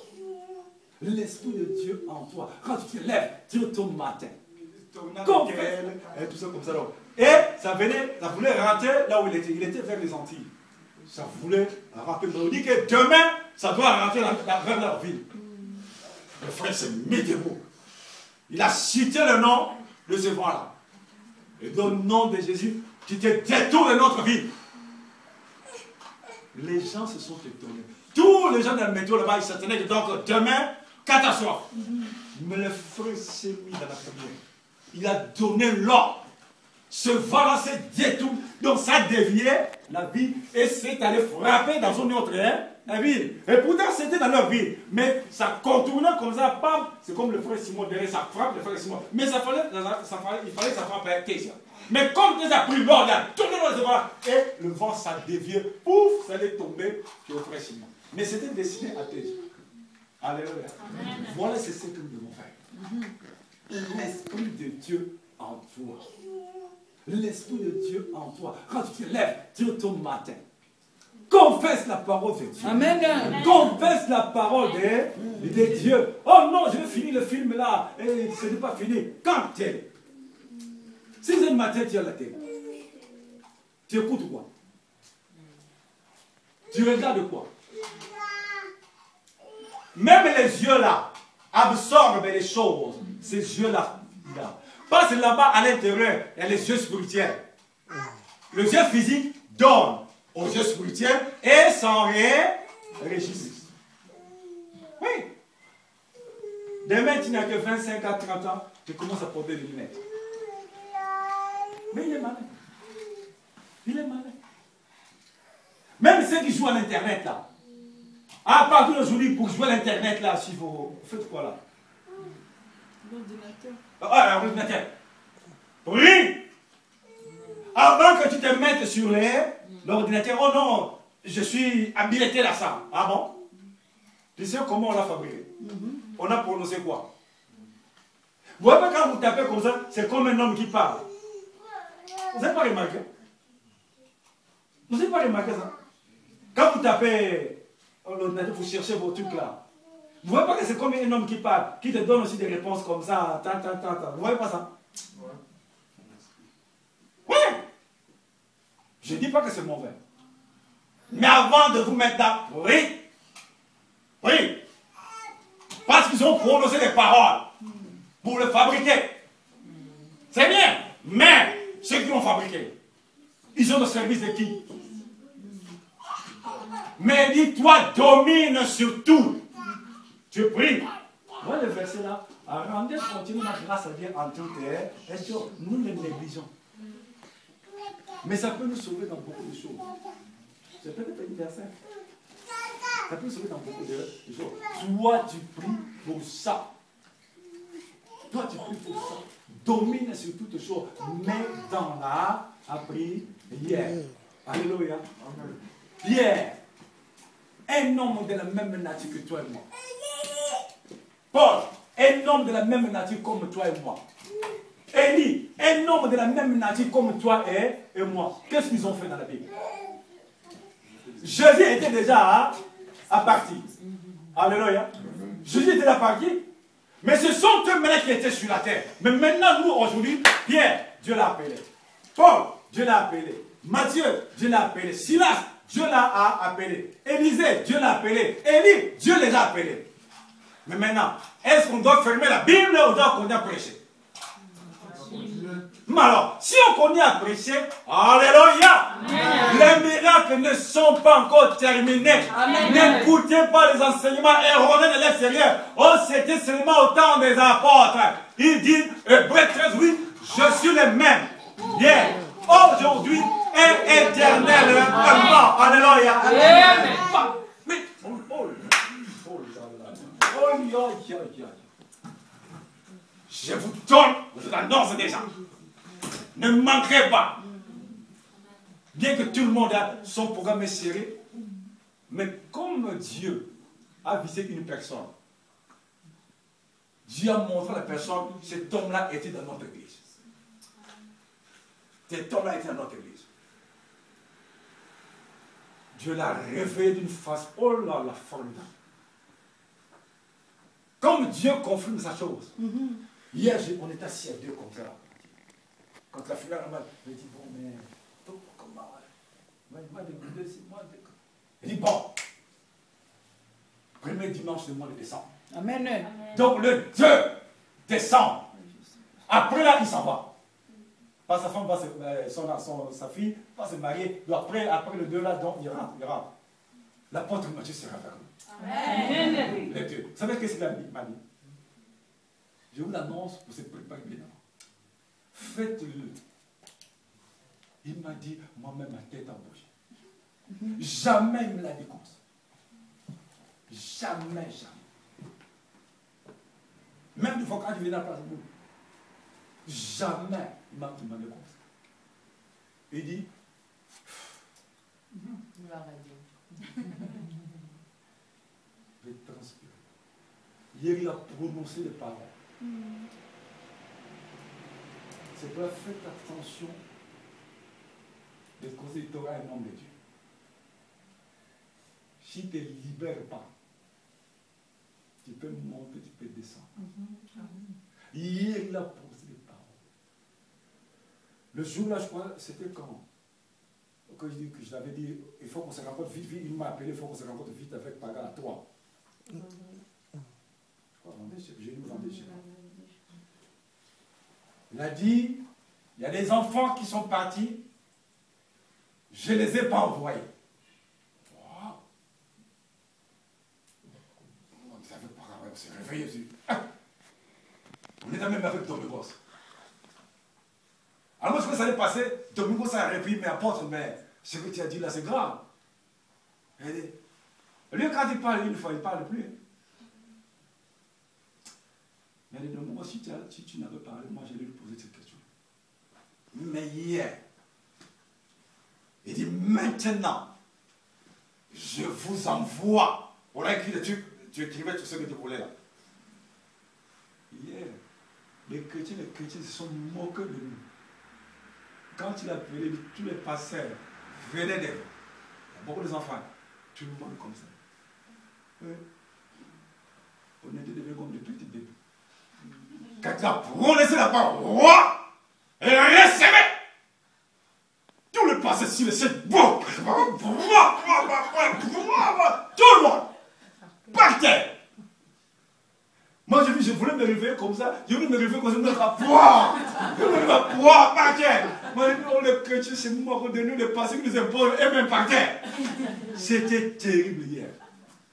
L'Esprit de Dieu en toi. Quand tu te lèves, tu ton matin. Comme tout ça comme ça. Et ça voulait rentrer là où il était. Il était vers les Antilles. Ça voulait rentrer. On dit que demain, ça doit rentrer vers leur ville. Le frère s'est mis debout. Il a cité le nom de ce vent-là. Et dans le nom de Jésus, tu te détournes de notre vie. Les gens se sont étonnés. Tous les gens dans le métro là-bas, ils s'attendaient que donc demain, catastrophe. Mais le frère s'est mis dans la prière. Il a donné l'ordre. Ce vent-là s'est détourné. Donc ça déviait la ville et c'est allé frapper dans une autre ville. Et pourtant c'était dans leur ville. Mais ça contournait comme ça, pam. C'est comme le frère Simon derrière, ça frappe le frère Simon. Mais il fallait que ça frappe un Tésia. Mais comme il a pris l'ordre, il a tourné dans ce vent et le vent ça déviait, pouf, ça allait tomber sur le frère Simon. Mais c'était destiné à Tésia. Alléluia. Voilà c'est ce que nous devons faire. L'Esprit de Dieu en toi. L'Esprit de Dieu en toi. Quand tu te lèves, tôt au matin, confesse la parole de Dieu. Amen. Confesse la parole de Dieu. Oh non, je vais finir le film là. Et ce n'est pas fini. Quand tu es 6h du matin, tu es à la télé. Tu écoutes quoi? Tu regardes quoi? Même les yeux là absorbent les choses. Ces yeux là. Parce que là-bas, à l'intérieur, il y a les yeux spirituels. Le yeux physique donne aux yeux spirituels et s'en régissent. Oui. Demain, tu n'as que 25 à 30 ans, tu commences à porter des lunettes. Mais il est malin. Il est malin. Même ceux qui jouent à l'Internet là. À partir d'aujourd'hui, pour jouer à l'Internet là, si vous faites quoi là? L'ordinateur. Ah, l'ordinateur. Oui. Avant que tu te mettes sur l'ordinateur, oh non, je suis habilité à ça. Ah bon? Tu sais comment on l'a fabriqué? On a prononcé quoi? Vous voyez pas quand vous tapez comme ça, c'est comme un homme qui parle. Vous n'avez pas remarqué? Vous n'avez pas remarqué ça? Quand vous tapez l'ordinateur, vous cherchez vos trucs là. Vous ne voyez pas que c'est comme un homme qui parle, qui te donne aussi des réponses comme ça, Vous ne voyez pas ça? Oui. Je ne dis pas que c'est mauvais. Mais avant de vous mettre là, oui. Oui. Parce qu'ils ont prononcé des paroles pour le fabriquer. C'est bien. Mais ceux qui l'ont fabriqué, ils ont le service de qui? Mais dis-toi, domine sur tout. Tu pries. Voilà le verset là. Rendez continue la grâce à Dieu en toutes choses. Nous les négligeons. Mais ça peut nous sauver dans beaucoup de choses. C'est peut-être un verset. Ça peut nous sauver dans beaucoup de choses. Toi, tu pries pour ça. Toi, tu pries pour ça. Domine sur toutes choses. Mais dans la prière. Alléluia. Pierre. Un homme de la même nature que toi et moi. Paul, un homme de la même nature comme toi et moi. Élie, un homme de la même nature comme toi et moi. Qu'est-ce qu'ils ont fait dans la Bible? Jésus était déjà à partir. Alléluia. Jésus était déjà parti. Mais ce sont eux maintenant qui étaient sur la terre. Mais maintenant, nous, aujourd'hui, Pierre, Dieu l'a appelé. Paul, Dieu l'a appelé. Matthieu, Dieu l'a appelé. Silas, Dieu l'a appelé. Élisée, Dieu l'a appelé. Élie, Dieu les a appelés. Mais maintenant, est-ce qu'on doit fermer la Bible ou doit qu'on doit prêcher? Mais alors, si on continue à prêcher, alléluia, les miracles ne sont pas encore terminés. N'écoutez pas les enseignements erronés de l'extérieur. Oh, c'était seulement au temps des apôtres. Il dit, Hébreux 13, oui, je suis le même. Hier, aujourd'hui et éternellement. Alléluia. Mais, je vous donne, je vous annonce déjà. Ne manquez pas. Bien que tout le monde a son programme serré, mais comme Dieu a visé une personne, Dieu a montré à la personne, cet homme-là était dans notre église. Cet homme-là était dans notre église. Dieu l'a réveillé d'une face, oh là là, formidable. Comme Dieu confirme sa chose. Hier, on était assis à Dieu comme ça. Quand la fille a mal, elle dit, bon, mais comment? Il m'a demandé si moi. Il dit, bon, premier dimanche du mois de décembre. Amen. Donc le 2 décembre, après là, il s'en va. Sa femme va sa fille va se marier. Donc après le 2 là, donc il rentre. L'apôtre Matthieu sera vers nous. Amen. Les deux. Vous savez ce que c'est la m'a dit? Je vous l'annonce pour se préparer bien. Faites-le. Il m'a dit, moi-même, ma tête a bougé. Jamais il me l'a dit comme ça. Jamais. Même des fois quand il venait à la place de nous, jamais il m'a demandé comme ça. Il dit, je vais transpirer. Hier, il a prononcé les paroles. C'est pour faites attention de causer tu auras un homme de Dieu. Si tu ne te libères pas, tu peux monter, tu peux descendre. Hier, il a posé les paroles. Le jour-là, je crois, c'était quand je l'avais dit, il faut qu'on se rencontre vite, il m'a appelé, il faut qu'on se rencontre vite avec Paga à 3. Je crois, j'ai nous vendé chez moi. Il a dit, il y a des enfants qui sont partis, je ne les ai pas envoyés. Wow. On s'est réveillé aussi. On est dans même avec Domingos. Alors moi je crois que ça allait passer, Domingos a repris, mais apôtre, mais ce que tu as dit là c'est grave. Lui quand il parle une fois, il ne parle plus. Mais les Domingos, si tu n'avais parlé, moi j'allais lui poser cette question. Mais hier, il dit maintenant, je vous envoie. On a écrit, tu écrivais tout ce que tu voulais là. Hier, les chrétiens se sont moqués de nous. Quand il a appelé tous les pasteurs, venaient d'eux. Il y a beaucoup d'enfants. Tout le monde comme ça. On était devenus comme des petits bébés. Quand il a prononcé la parole, roi, et recevez. Tout le passé sur le ciel, tout le monde, par terre. Moi, je voulais me réveiller comme ça. Je voulais me réveiller comme ça. Je voulais me par terre. Moi, les chrétiens, c'est mort de nous, les passés qui nous imposent, et même par terre. C'était terrible hier.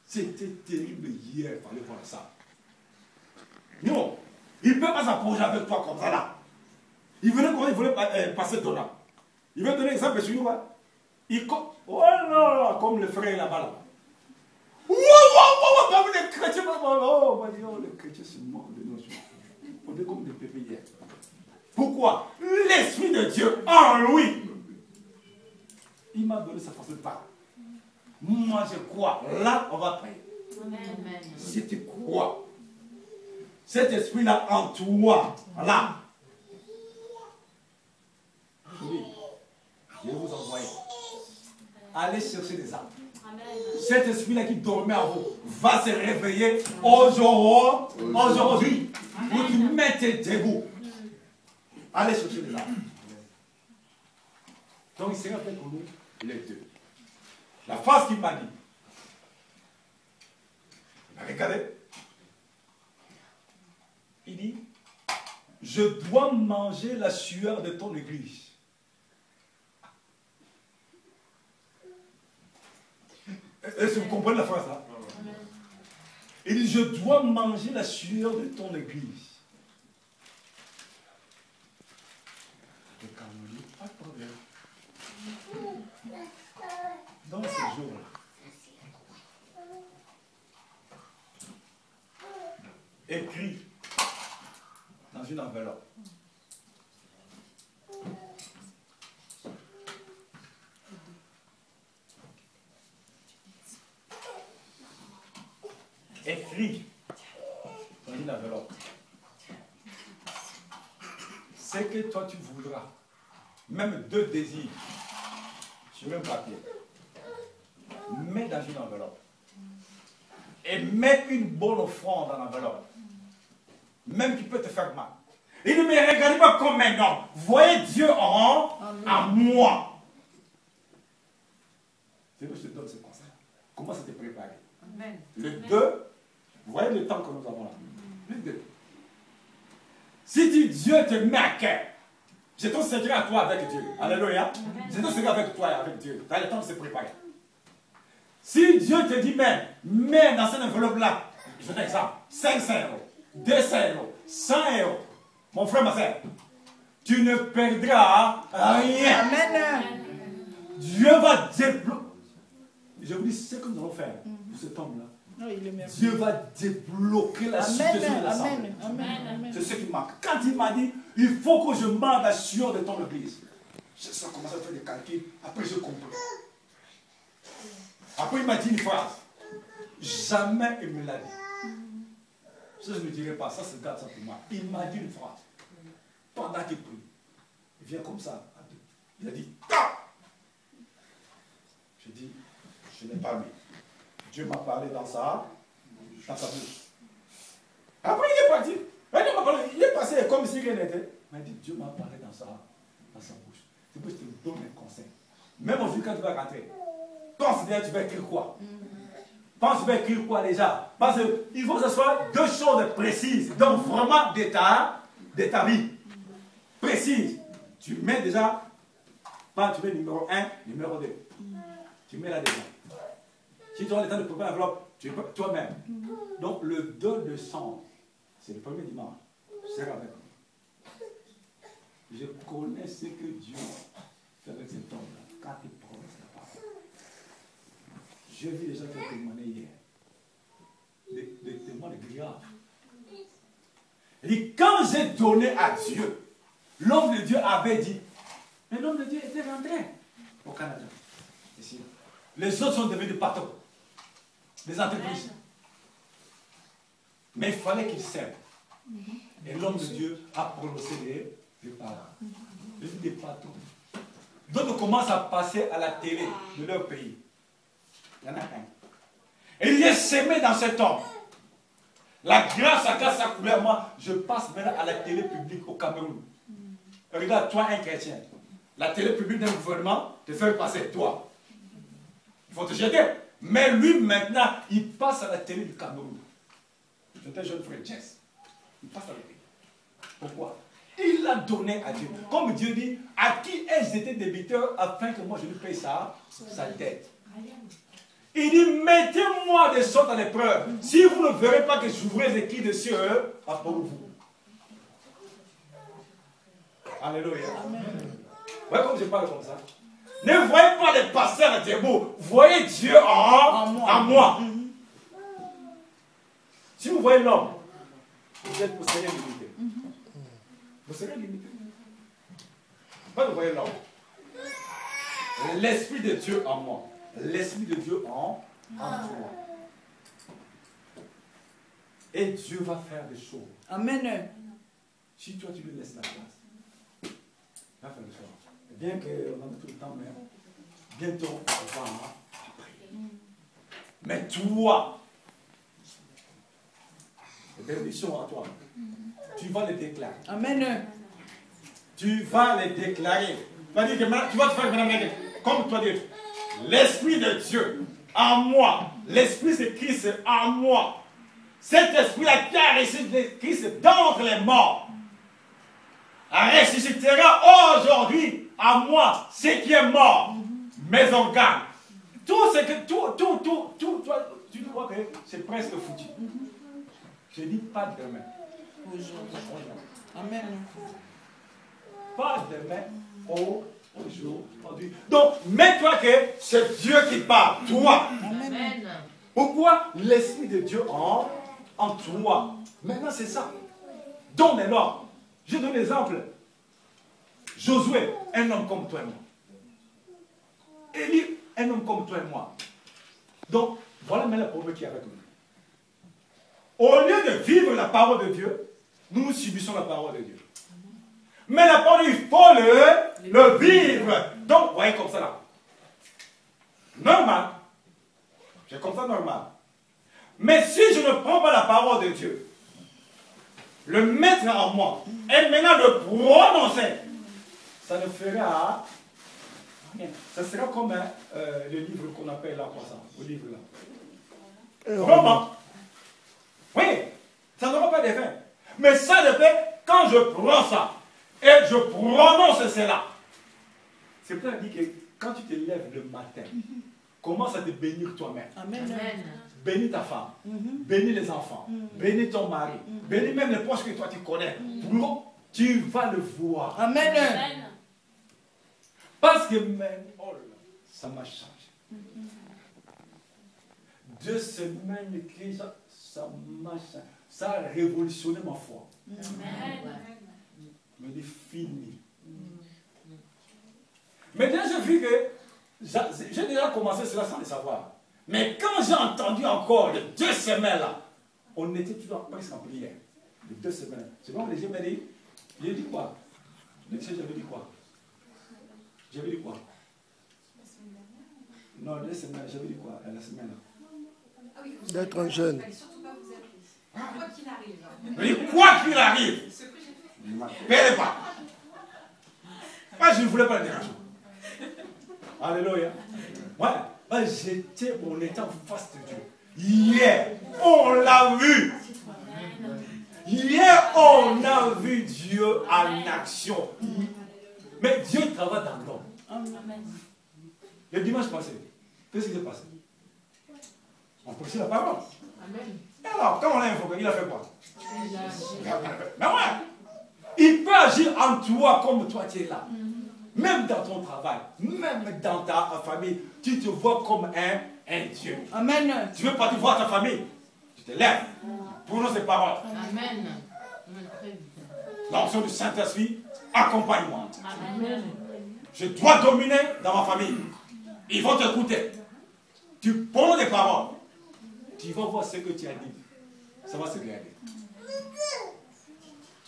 C'était terrible hier. Il fallait voir ça. Non, il ne peut pas s'approcher avec toi comme ça là. Il voulait passer ton âme. Il veut donner exemple sur lui. Oh non, comme le frère là-bas là. Les chrétiens, les chrétiens se moquent de nous. On est comme des bébés hier. Pourquoi? L'Esprit de Dieu en lui. Il m'a donné sa façon de parler. Moi je crois. Là, on va prier. Si tu crois, cet esprit-là en toi, là. Oui. Je vais vous envoyer. Allez chercher des âmes. Cet esprit-là qui dormait en vous va se réveiller aujourd'hui. Pour qu'il mette debout. Allez chercher des âmes. Donc il sera fait pour nous les deux. La phrase qu'il m'a dit. Regardez. Il dit, je dois manger la sueur de ton église. Est-ce que vous comprenez la phrase là? Il dit, je dois manger la sueur de ton église. Pas de problème. Dans ces jours-là, écrit dans une enveloppe. Écrit dans une enveloppe. C'est que toi tu voudras, même 2 désirs, sur un papier, mets dans une enveloppe. Et mets une bonne offrande dans l'enveloppe. Même qui peut te faire mal. Il ne me regardez pas comme un homme. Voyez Dieu en moi. C'est que je te donne ce conseil. Comment ça te préparer? Amen. Le 2, vous voyez le temps que nous avons là. Le 2. Si Dieu te met à cœur, j'ai ton secret à toi avec Dieu. Alléluia. J'ai ton secret avec toi et avec Dieu. Tu as le temps de se préparer. Si Dieu te dit même, mets dans cette enveloppe-là, je donne un exemple, 500 €, 200 €, 100 €, mon frère, ma soeur, tu ne perdras rien. Amen. Dieu va débloquer. Je vous dis ce que nous allons faire pour cet homme-là. Dieu va débloquer la situation de l'assemblée. C'est ce qui manque. Quand il m'a dit, il faut que je mande la sueur de ton église. Je sens commencer à faire des calculs. Après, je comprends. Après, il m'a dit une phrase. Jamais il me l'a dit. Ça, je ne dirais pas. Ça, c'est garde ça pour moi. Il m'a dit une phrase. Pendant qu'il prie. Il vient comme ça. Il a dit, ta! J'ai dit, je n'ai pas lu. Dieu m'a parlé dans sa bouche. Après, il est parti. Il est passé comme si rien n'était. Il m'a dit, Dieu m'a parlé dans sa bouche. C'est pour que je te donne un conseil. Même aujourd'hui, quand tu vas rentrer, considère tu vas écrire quoi? Pense tu vas écrire quoi déjà? Parce qu'il faut que ce soit deux choses précises. Donc vraiment de ta vie. Précise. Tu mets déjà, tu mets numéro 1, numéro 2. Tu mets là déjà. Si tu as le temps de préparer l'enveloppe, tu peux toi-même. Donc le 2 décembre, c'est le premier dimanche. Serre avec moi. Je connais ce que Dieu fait avec cet homme-là. Quand il prononce la parole. J'ai vu les gens qui ont témoigné hier. Des témoins de grave. Il dit, quand j'ai donné à Dieu, l'homme de Dieu avait dit, mais l'homme de Dieu était rentré au Canada. Ici. Les autres sont devenus patrons. Des entreprises. Mais il fallait qu'ils s'aiment. Et l'homme de Dieu a prononcé les paroles. Des patrons. D'autres commencent à passer à la télé de leur pays. Il y en a un. Et il est semé dans cet homme. La grâce à grâce à couleur. Moi, je passe maintenant à la télé publique au Cameroun. Regarde, toi, un chrétien. La télé publique d'un gouvernement te fait passer, toi. Il faut te jeter. Mais lui, maintenant, il passe à la télé du Cameroun. C'est un jeune frère, Jess. Il passe à la télé. Pourquoi? Il l'a donné à Dieu. Comme Dieu dit, à qui ai-je été débiteur afin que moi je lui paye sa dette. Il dit, mettez-moi de sorte à l'épreuve. Si vous ne verrez pas que j'ouvrais les écrits de cieux, pas pour vous. Alléluia. Vous voyez comme je parle comme ça? Ne voyez pas les pasteurs debout. Voyez Dieu en moi. Si vous voyez l'homme, vous serez limité. Vous serez limité. Quand vous voyez l'homme, l'Esprit de Dieu en moi. L'Esprit de Dieu en toi. Et Dieu va faire des choses. Amen. Si toi tu lui laisses la place, il va faire des choses. Bien qu'on en a tout le temps, mais bientôt on va prier. Mais toi, les bénédictions à toi, tu vas les déclarer. Amen. Tu vas les déclarer. Tu vas te faire comme toi dire, l'Esprit de Dieu en moi, l'Esprit de Christ en moi. Cet esprit-là qui a ressuscité Christ d'entre les morts ressuscitera aujourd'hui à moi ce qui est mort, mes organes. Tout ce que, toi, tu vois que c'est presque foutu. Je dis pas demain. Amen. Pas demain, aujourd'hui. Donc, mets-toi que c'est Dieu qui parle, toi. Amen. Pourquoi? L'Esprit de Dieu en toi. Maintenant, c'est ça. Donne-leur. Je donne l'exemple. Josué, un homme comme toi et moi. Élie, un homme comme toi et moi. Donc, voilà maintenant le problème qui est avec nous. Au lieu de vivre la parole de Dieu, nous subissons la parole de Dieu. Mais la parole, il faut le vivre. Donc, voyez comme ça là. Normal. C'est comme ça normal. Mais si je ne prends pas la parole de Dieu, le mettre en moi, et maintenant le prononcer, ça ne fera rien. Ça sera comme le livre qu'on appelle là, quoi ça, le livre là. Roman. Oui, ça n'aura pas d'effet. Mais ça le fait quand je prends ça, et je prononce cela. C'est pour ça qu'il dit que quand tu te lèves le matin, commence à te bénir toi-même. Amen. Bénis ta femme, bénis les enfants, bénis ton mari, bénis même les proches que toi tu connais. Tu vas le voir. Amen. Parce que même, oh là, ça m'a changé. 2 semaines que ça m'a changé. Ça a révolutionné ma foi. Amen. Me dit fini. Maintenant, j'ai vu que j'ai déjà commencé cela sans le savoir. Mais quand j'ai entendu encore les 2 semaines là, on était toujours presque en prière. Les 2 semaines. C'est bon, les gens m'ont dit, j'ai dit quoi? J'avais dit quoi? J'avais dit quoi? Non, 2 semaines, j'avais dit quoi? La semaine là. D'être un jeune. Surtout pas vous appeler. Quoi qu'il arrive. Mais quoi qu'il arrive, Ce que j'ai fait. ne m'appelez pas. Moi, je ne voulais pas le déranger. Alléluia. Ouais, on était en face de Dieu. Hier, on l'a vu. Hier, on a vu Dieu en action. Mais Dieu travaille dans l'homme. Le dimanche passé, qu'est-ce qui s'est passé? On prêchait la parole. Alors, quand on l'a invoqué, il a fait quoi? Mais ouais, il peut agir en toi comme toi tu es là. Même dans ton travail, même dans ta famille, tu te vois comme un Dieu. Amen. Tu veux partir voir ta famille, tu te lèves, prononce ces paroles. Amen. L'onction du Saint-Esprit, accompagne-moi. Amen. Je dois dominer dans ma famille. Ils vont t'écouter. Tu prononces des paroles. Tu vas voir ce que tu as dit. Ça va se réaliser.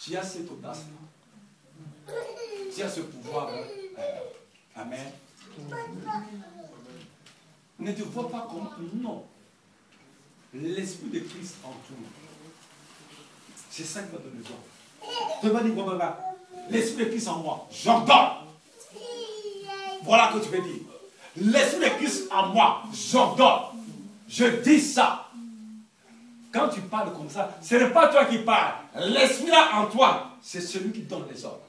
Tu as cette audace-là. Tu as ce pouvoir. Amen. Ne te vois pas comme non. L'esprit de Christ en toi. C'est ça qui va donner toi. Tu vas dire, l'esprit de Christ en moi, j'ordonne. Voilà ce que tu veux dire. L'esprit de Christ en moi, j'ordonne. Je dis ça. Quand tu parles comme ça, ce n'est pas toi qui parles. L'esprit là en toi, c'est celui qui donne les ordres.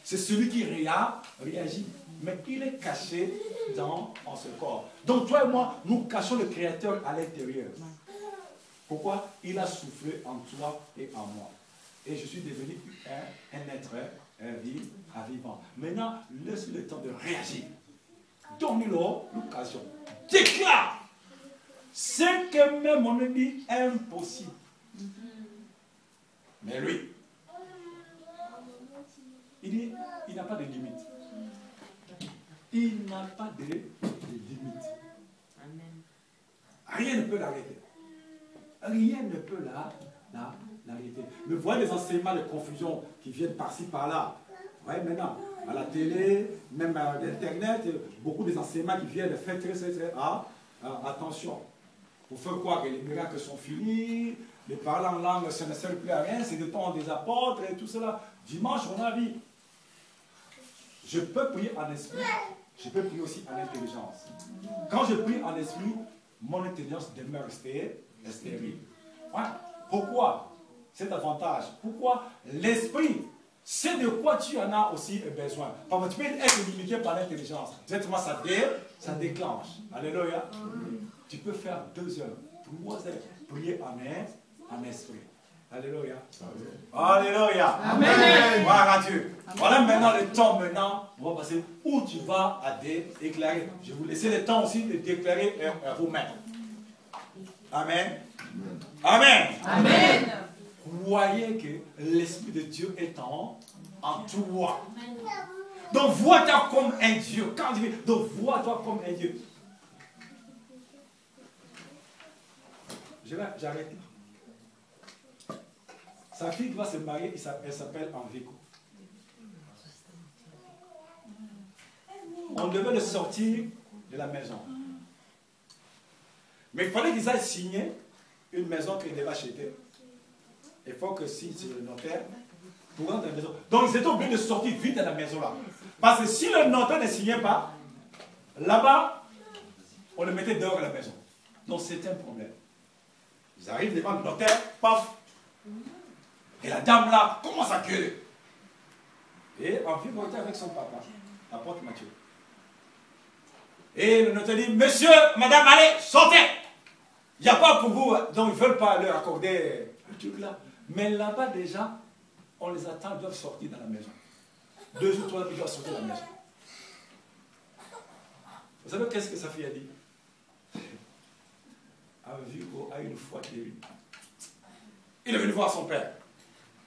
C'est celui qui réagit. Mais il est caché en ce corps. Donc toi et moi, nous cachons le Créateur à l'intérieur. Pourquoi? Il a soufflé en toi et en moi. Et je suis devenu un être vivant. Maintenant, laisse le temps de réagir. Donne-lui l'occasion. Déclare ce que même on dit impossible. Mais lui, il n'a pas de limite. Il n'a pas de limite. Rien ne peut l'arrêter. Rien ne peut l'arrêter. Mais voyez les enseignements de confusion qui viennent par-ci, par-là. Ouais, maintenant, à la télé, même à l'internet, beaucoup des enseignements qui viennent faire très attention. Pour faire croire que les miracles sont finis, les parler en langue, ça ne sert plus à rien, c'est le temps des apôtres et tout cela. Dimanche, on a vu. Je peux prier en esprit, je peux prier aussi en intelligence. Quand je prie en esprit, mon intelligence demeure stérile. Ouais. Pourquoi? Cet avantage. Pourquoi? L'esprit, c'est de quoi tu en as aussi besoin. Parce que tu peux être limité par l'intelligence. Directement, ça déclenche. Alléluia. Tu peux faire 2 heures, 3 heures, prier en esprit. Alléluia. Alléluia. Amen. Voilà Dieu. Voilà maintenant le temps on va passer où tu vas à déclarer. Je vais vous laisser le temps aussi de déclarer vous-même. Amen. Amen. Amen. Croyez que l'Esprit de Dieu est en toi. Donc vois-toi comme un Dieu. Quand Dieu dit, donc vois-toi comme un Dieu. J'arrête. Sa fille doit se marier, elle s'appelle Enrico. On devait le sortir de la maison. Mais il fallait qu'ils aillent signer une maison qu'ils devaient acheter. il faut que si c'est le notaire, pour rentrer dans la maison. Donc ils étaient obligés de sortir vite de la maison là. Parce que si le notaire ne signait pas, là-bas, on le mettait dehors de la maison. Donc c'était un problème. Ils arrivent devant le notaire, paf. Et la dame là commence à gueuler. Et en fille avec son papa, apporte Matthieu. Et le notaire dit, monsieur, madame, allez, sortez. Il n'y a pas pour vous. Donc ils ne veulent pas leur accorder le truc là. Mais là-bas déjà, on les attend, ils doivent sortir dans la maison. 2 ou 3, ils doivent sortir de la maison. Vous savez qu'est-ce que sa fille a dit? Vigo a une foi terrible. Il est venu voir son père.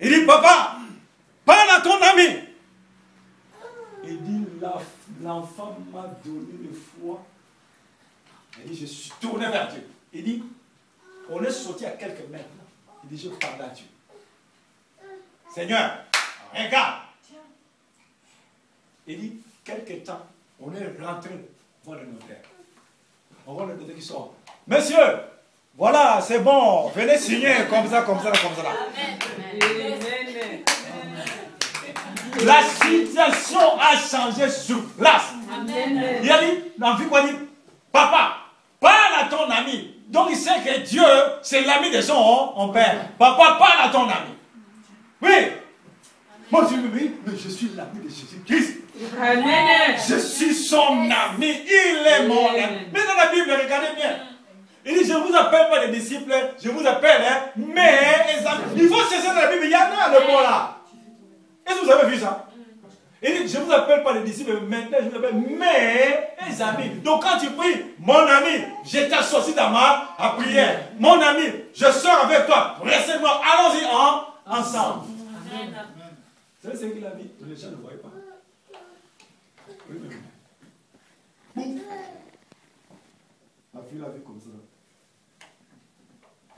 Il dit, papa, parle à ton ami. Il dit, l'enfant m'a donné une foi. Il dit, je suis tourné vers Dieu. Il dit, on est sorti à quelques mètres. Il dit, je parle à Dieu. Seigneur, regarde. Il dit, quelque temps, on est rentré voir le notaire. On voit le notaire qui sort. Monsieur, voilà, c'est bon, venez signer comme ça, comme ça, comme ça. Amen. La situation a changé sur place. Amen. Il a dit, l'enfant quoi dit, papa, parle à ton ami. Donc il sait que Dieu, c'est l'ami de son père. Papa, parle à ton ami. Oui. Moi, je me dis, mais je suis l'ami de Jésus-Christ. Amen. Je suis son ami. Il est mon ami. Mais dans la Bible, regardez bien. Il dit, je ne vous appelle pas des disciples, je vous appelle mes amis. Il faut chercher dans la Bible, il y en a le mot là. Est-ce que vous avez vu ça? Il dit, je ne vous appelle pas des disciples, maintenant je vous appelle mes amis. Donc quand tu pries, mon ami, je t'associe dans ma prière. Mon ami, je sors avec toi. Restez-moi, allons-y ensemble. Amen. Vous savez ce qu'il a dit? Les gens ne voyaient pas. Oui, mais boum. La fille l'a vu comme ça.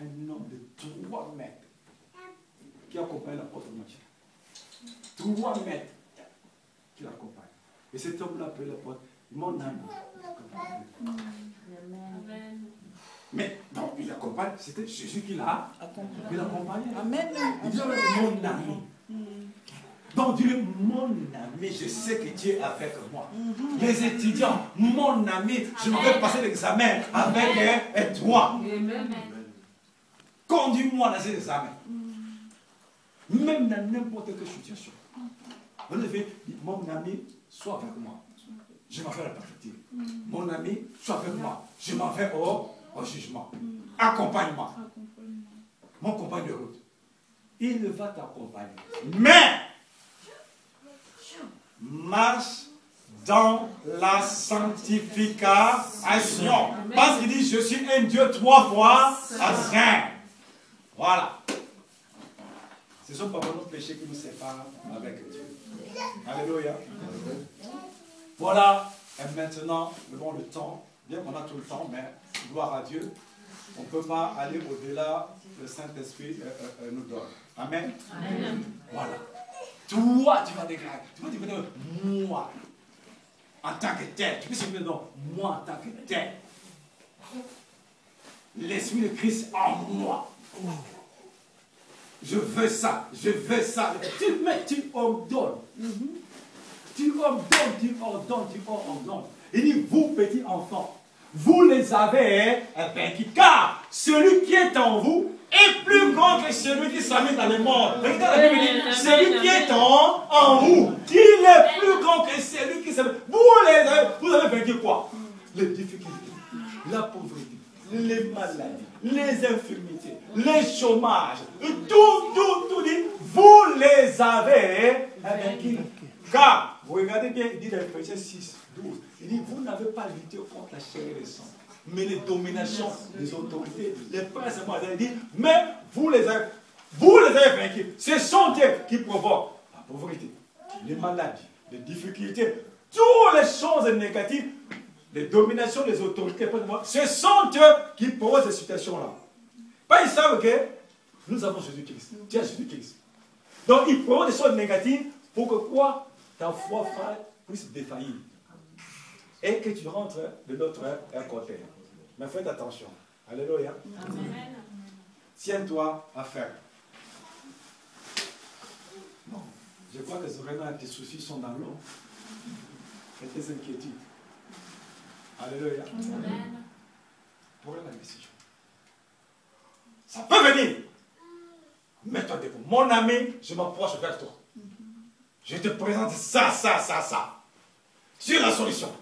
Un homme de 3 mètres qui accompagne l'apôtre Matthieu. 3 mètres qui l'accompagne. Et cet homme-là appelle l'apôtre mon ami. Amen. Mais donc il accompagne, c'était Jésus qui l'a accompagné. Amen. Il dit mon ami. Donc dis mon ami, je sais que Dieu est avec moi. Les étudiants, mon ami, je vais passer l'examen avec toi. Conduis-moi dans ces examens. Même dans n'importe quelle situation. En effet, mon ami, sois avec moi. Je m'en vais à la perfecture. Mon ami, sois avec moi. Je m'en vais au jugement. Accompagne-moi. Mon compagnon de route. Il va t'accompagner. Mais marche dans la sanctification. Parce qu'il dit, je suis un Dieu 3 fois saint. Voilà. Ce sont pas nos péchés qui nous séparent avec Dieu. Alléluia. Voilà. Et maintenant, nous avons le temps. Bien qu'on a tout le temps, mais gloire à Dieu. On ne peut pas aller au-delà que le Saint-Esprit nous donne. Amen. Amen. Voilà. Toi, tu vas déclarer. Tu vas dire, moi, en tant que tel. Tu peux dire, non, moi, en tant que tel. L'Esprit de Christ en moi. Je veux ça, je veux ça. Tu ordonnes. Tu ordonnes. Il dit, vous, petits enfants, vous les avez vaincus. Car celui qui est en vous est plus grand que celui qui s'amène dans le monde. Regardez la Bible dit, celui qui est en vous, il est plus grand que celui qui s'amène. Vous avez vaincu quoi? Les difficultés, la pauvreté, les maladies, les infirmités, les chômages, tout dit, vous les avez vaincus. Car, vous regardez bien, il dit dans Ephésiens 6, 12, il dit, vous n'avez pas lutté contre la chair et le sang, mais les dominations, les autorités, les princes et moi, il dit, mais vous les avez vaincus. Ce sont eux qui provoquent la pauvreté, les maladies, les difficultés, toutes les choses négatives, les dominations, les autorités, ce sont eux qui provoquent ces situations-là. Pas ils savent que nous avons Jésus-Christ. Tu as Jésus-Christ. Donc ils provoquent des choses négatives pour que quoi? Ta foi puisse défaillir. Et que tu rentres de l'autre côté. Mais faites attention. Alléluia. Tiens-toi à faire. Je crois que vraiment tes soucis sont dans l'eau. Et tes inquiétudes. Alléluia. Amen. Pour la décision. Ça peut venir. Mets-toi debout. Mon ami, je m'approche vers toi. Je te présente ça. C'est la solution.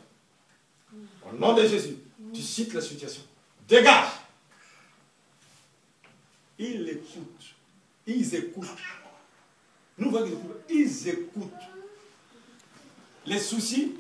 Au nom de Jésus, tu cites la situation. Dégage. Ils écoutent. Ils écoutent. Nous voyons qu'ils écoutent. Les soucis.